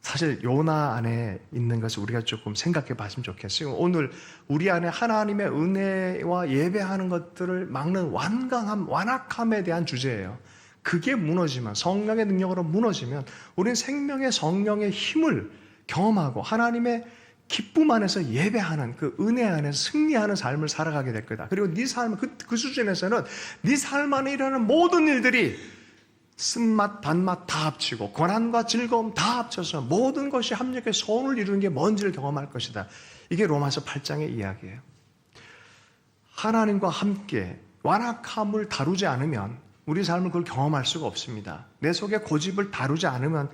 사실 요나 안에 있는 것을 우리가 조금 생각해 봤으면 좋겠어요. 오늘 우리 안에 하나님의 은혜와 예배하는 것들을 막는 완악함에 대한 주제예요. 그게 무너지면, 성령의 능력으로 무너지면 우리는 생명의 성령의 힘을 경험하고 하나님의 기쁨 안에서 예배하는 그 은혜 안에서 승리하는 삶을 살아가게 될 거다. 그리고 네 삶, 그 수준에서는 네 삶 안에 일어나는 모든 일들이 쓴맛, 단맛 다 합치고 고난과 즐거움 다 합쳐서 모든 것이 합력해 소원을 이루는 게 뭔지를 경험할 것이다. 이게 로마서 8장의 이야기예요. 하나님과 함께 완악함을 다루지 않으면 우리 삶을 그걸 경험할 수가 없습니다. 내 속에 고집을 다루지 않으면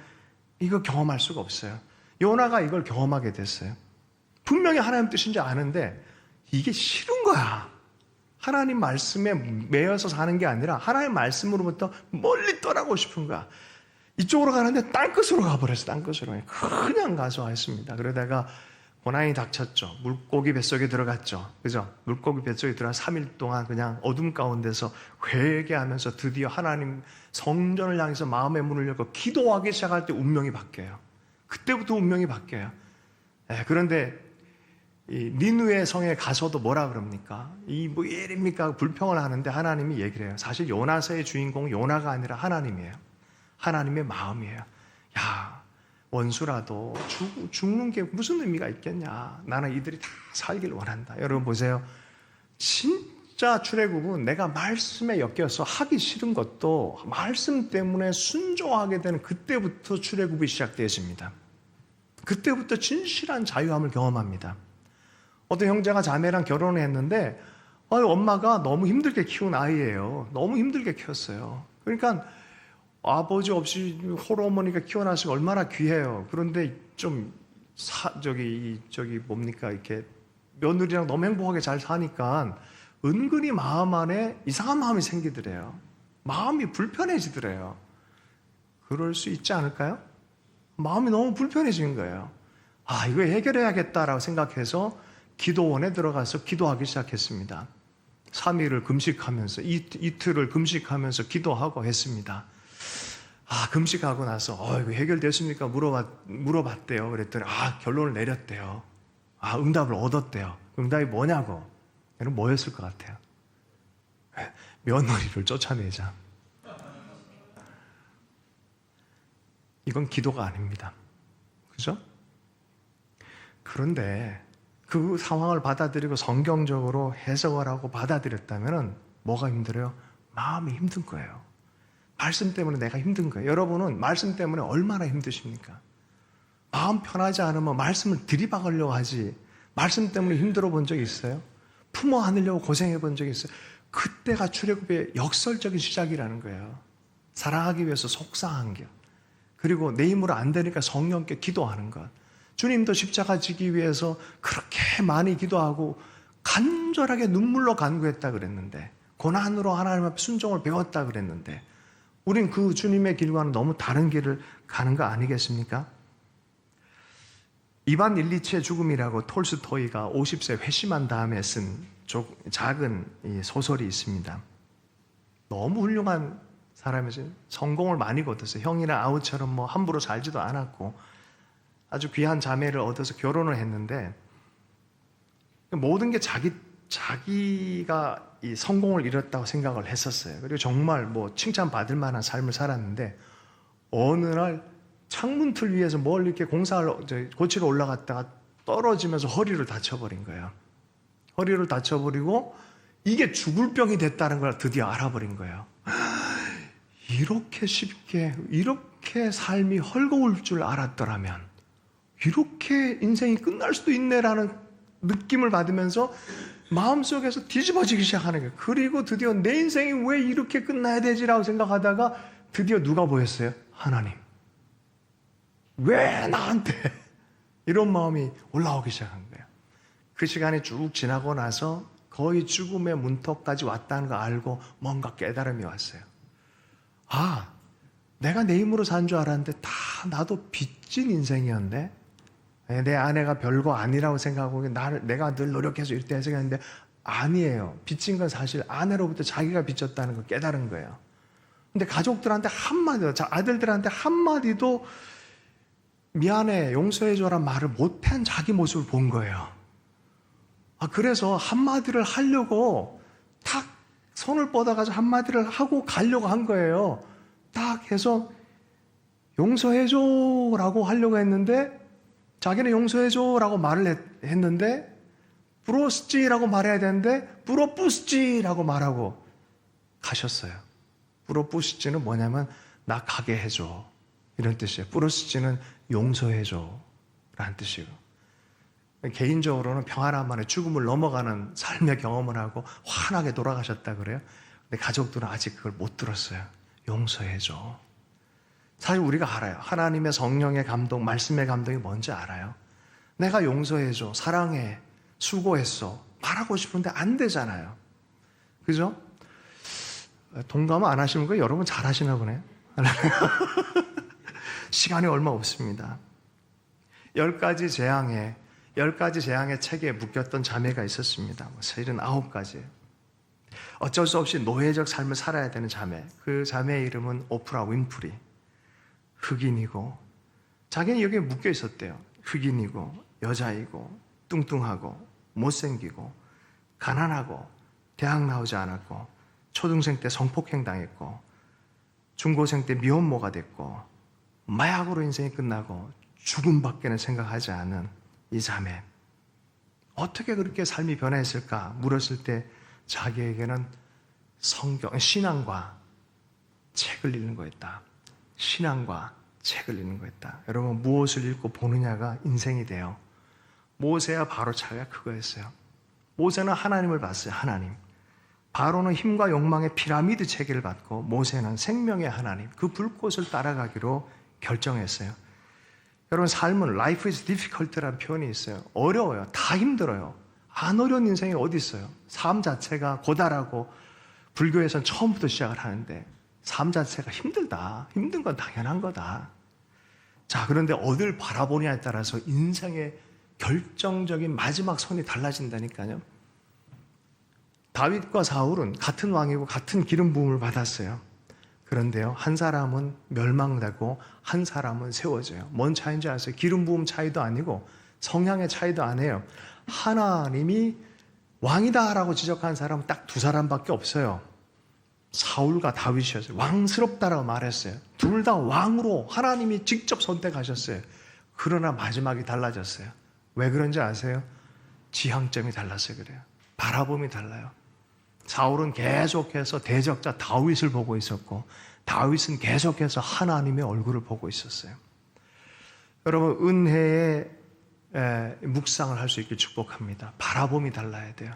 이거 경험할 수가 없어요. 요나가 이걸 경험하게 됐어요. 분명히 하나님 뜻인지 아는데 이게 싫은 거야. 하나님 말씀에 매여서 사는 게 아니라 하나님 말씀으로부터 멀리 떠나고 싶은 거야. 이쪽으로 가는데 땅끝으로 가버렸어. 땅끝으로. 그냥 가서 했습니다. 그러다가 고난이 닥쳤죠. 물고기 뱃속에 들어갔죠. 그죠? 물고기 뱃속에 들어가 3일 동안 그냥 어둠 가운데서 회개하면서 드디어 하나님 성전을 향해서 마음의 문을 열고 기도하기 시작할 때 운명이 바뀌어요. 그때부터 운명이 바뀌어요. 그런데 이 니느웨 성에 가서도 뭐라 그럽니까? 이 뭐 일입니까? 불평을 하는데 하나님이 얘기를 해요. 사실 요나서의 주인공은 요나가 아니라 하나님이에요. 하나님의 마음이에요. 야, 원수라도 죽는 게 무슨 의미가 있겠냐? 나는 이들이 다 살길 원한다. 여러분 보세요. 진짜 출애굽은 내가 말씀에 엮여서 하기 싫은 것도 말씀 때문에 순종하게 되는 그때부터 출애굽이 시작되어집니다. 그때부터 진실한 자유함을 경험합니다. 어떤 형제가 자매랑 결혼을 했는데 엄마가 너무 힘들게 키운 아이예요. 너무 힘들게 키웠어요. 그러니까 아버지 없이 홀어머니가 키워나시고 얼마나 귀해요. 그런데 좀 뭡니까 이렇게 며느리랑 너무 행복하게 잘 사니까 은근히 마음 안에 이상한 마음이 생기더래요. 마음이 불편해지더래요. 그럴 수 있지 않을까요? 마음이 너무 불편해지는 거예요. 아, 이거 해결해야겠다라고 생각해서 기도원에 들어가서 기도하기 시작했습니다. 3일을 금식하면서 이틀을 금식하면서 기도하고 했습니다. 금식하고 나서 이거 해결됐습니까? 물어봤대요. 그랬더니 결론을 내렸대요. 응답을 얻었대요. 응답이 뭐냐고. 여러분 뭐였을 것 같아요? 며느리를 쫓아내자. 이건 기도가 아닙니다. 그죠? 그런데 그 상황을 받아들이고 성경적으로 해석을 하고 받아들였다면 뭐가 힘들어요? 마음이 힘든 거예요. 말씀 때문에 내가 힘든 거예요. 여러분은 말씀 때문에 얼마나 힘드십니까? 마음 편하지 않으면 말씀을 들이박으려고 하지, 말씀 때문에 힘들어 본 적이 있어요? 품어 안으려고 고생해 본 적이 있어요? 그때가 출애굽의 역설적인 시작이라는 거예요. 사랑하기 위해서 속상한 게, 그리고 내 힘으로 안 되니까 성령께 기도하는 것. 주님도 십자가 지기 위해서 그렇게 많이 기도하고 간절하게 눈물로 간구했다 그랬는데, 고난으로 하나님 앞에 순종을 배웠다 그랬는데, 우린 그 주님의 길과는 너무 다른 길을 가는 거 아니겠습니까? 이반 일리치의 죽음이라고 톨스토이가 50세 회심한 다음에 쓴 작은 소설이 있습니다. 너무 훌륭한 사람이죠. 성공을 많이 거뒀어요. 형이나 아우처럼 함부로 살지도 않았고 아주 귀한 자매를 얻어서 결혼을 했는데, 모든 게 자기가 이 성공을 이뤘다고 생각을 했었어요. 그리고 정말 칭찬받을 만한 삶을 살았는데, 어느 날 창문틀 위에서 뭘 이렇게 공사를 고치러 올라갔다가 떨어지면서 허리를 다쳐버린 거예요. 허리를 다쳐버리고 이게 죽을 병이 됐다는 걸 드디어 알아버린 거예요. 이렇게 쉽게, 이렇게 삶이 헐거울 줄 알았더라면, 이렇게 인생이 끝날 수도 있네라는 느낌을 받으면서 마음속에서 뒤집어지기 시작하는 거예요. 그리고 드디어 내 인생이 왜 이렇게 끝나야 되지라고 생각하다가 드디어 누가 보였어요? 하나님. 왜 나한테? 이런 마음이 올라오기 시작한 거예요. 그 시간이 쭉 지나고 나서 거의 죽음의 문턱까지 왔다는 거 알고 뭔가 깨달음이 왔어요. 내가 내 힘으로 산 줄 알았는데 다 나도 빚진 인생이었네. 내 아내가 별거 아니라고 생각하고 내가 늘 노력해서 이렇게 생각했는데 아니에요. 빚진 건 사실 아내로부터 자기가 빚졌다는 걸 깨달은 거예요. 근데 가족들한테 한마디도, 아들들한테 한마디도 미안해, 용서해줘란 말을 못한 자기 모습을 본 거예요. 그래서 한마디를 하려고 탁 손을 뻗어가지고 한마디를 하고 가려고 한 거예요. 딱 해서 용서해줘라고 하려고 했는데, 자기는 용서해줘라고 말을 했는데 부러스지라고 말해야 되는데 부러뿌스지라고 말하고 가셨어요. 부러뿌스지는 뭐냐면 나 가게 해줘 이런 뜻이에요. 부러스지는 용서해줘 라는 뜻이고, 개인적으로는 평안한 만에 죽음을 넘어가는 삶의 경험을 하고 환하게 돌아가셨다 그래요. 근데 가족들은 아직 그걸 못 들었어요. 용서해줘. 사실 우리가 알아요. 하나님의 성령의 감동, 말씀의 감동이 뭔지 알아요. 내가 용서해줘, 사랑해, 수고했어 말하고 싶은데 안 되잖아요. 그죠? 동감 안 하시는 거예요? 여러분 잘 하시나 보네. 시간이 얼마 없습니다. 10가지 재앙의 책에 묶였던 자매가 있었습니다. 사실은 9가지. 어쩔 수 없이 노예적 삶을 살아야 되는 자매. 그 자매의 이름은 오프라 윈프리. 흑인이고, 자기는 여기에 묶여 있었대요. 흑인이고, 여자이고, 뚱뚱하고, 못생기고, 가난하고, 대학 나오지 않았고, 초등생 때 성폭행 당했고, 중고생 때 미혼모가 됐고, 마약으로 인생이 끝나고 죽음밖에는 생각하지 않은 이 자매. 어떻게 그렇게 삶이 변화했을까 물었을 때 자기에게는 신앙과 책을 읽는 거였다. 신앙과 책을 읽는 거였다. 여러분, 무엇을 읽고 보느냐가 인생이 돼요. 모세와 바로 차이가 그거였어요. 모세는 하나님을 봤어요. 하나님. 바로는 힘과 욕망의 피라미드 체계를 받고, 모세는 생명의 하나님, 그 불꽃을 따라가기로 결정했어요. 여러분, 삶은 life is difficult라는 표현이 있어요. 어려워요. 다 힘들어요. 안 어려운 인생이 어디 있어요? 삶 자체가 고달하고, 불교에서는 처음부터 시작을 하는데 삶 자체가 힘들다. 힘든 건 당연한 거다. 자, 그런데 어딜 바라보냐에 따라서 인생의 결정적인 마지막 선이 달라진다니까요. 다윗과 사울은 같은 왕이고 같은 기름 부음을 받았어요. 그런데요, 한 사람은 멸망되고 한 사람은 세워져요. 뭔 차이인지 아세요? 기름 부음 차이도 아니고 성향의 차이도 아니에요. 하나님이 왕이다라고 지적한 사람은 딱 두 사람밖에 없어요. 사울과 다윗이었어요. 왕스럽다라고 말했어요. 둘 다 왕으로 하나님이 직접 선택하셨어요. 그러나 마지막이 달라졌어요. 왜 그런지 아세요? 지향점이 달라서 그래요. 바라봄이 달라요. 사울은 계속해서 대적자 다윗을 보고 있었고, 다윗은 계속해서 하나님의 얼굴을 보고 있었어요. 여러분, 은혜의 묵상을 할 수 있길 축복합니다. 바라봄이 달라야 돼요.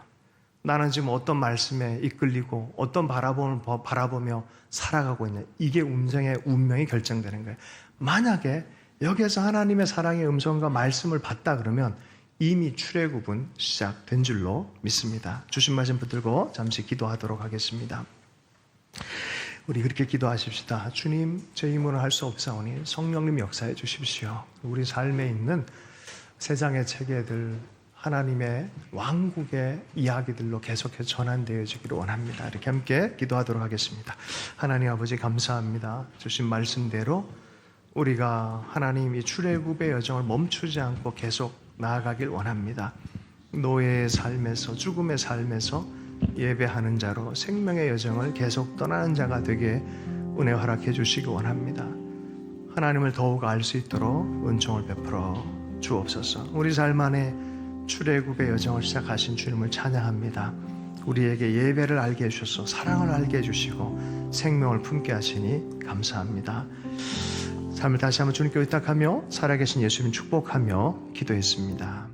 나는 지금 어떤 말씀에 이끌리고 어떤 바라봄을 바라보며 살아가고 있냐, 이게 운명이 결정되는 거예요. 만약에 여기에서 하나님의 사랑의 음성과 말씀을 받다 그러면 이미 출애굽은 시작된 줄로 믿습니다. 주신 말씀 붙들고 잠시 기도하도록 하겠습니다. 우리 그렇게 기도하십시다. 주님, 제 힘으로 할 수 없사오니 성령님 역사해 주십시오. 우리 삶에 있는 세상의 체계들, 하나님의 왕국의 이야기들로 계속해서 전환되어지기를 원합니다. 이렇게 함께 기도하도록 하겠습니다. 하나님 아버지, 감사합니다. 주신 말씀대로 우리가 하나님 이 출애굽의 여정을 멈추지 않고 계속 나아가길 원합니다. 노예의 삶에서, 죽음의 삶에서 예배하는 자로 생명의 여정을 계속 떠나는 자가 되게 은혜 허락해 주시기 원합니다. 하나님을 더욱 알 수 있도록 은총을 베풀어 주옵소서. 우리 삶 안에 출애굽의 여정을 시작하신 주님을 찬양합니다. 우리에게 예배를 알게 해주셔서 사랑을 알게 해주시고 생명을 품게 하시니 감사합니다. 삶을 다시 한번 주님께 의탁하며 살아계신 예수님 축복하며 기도했습니다.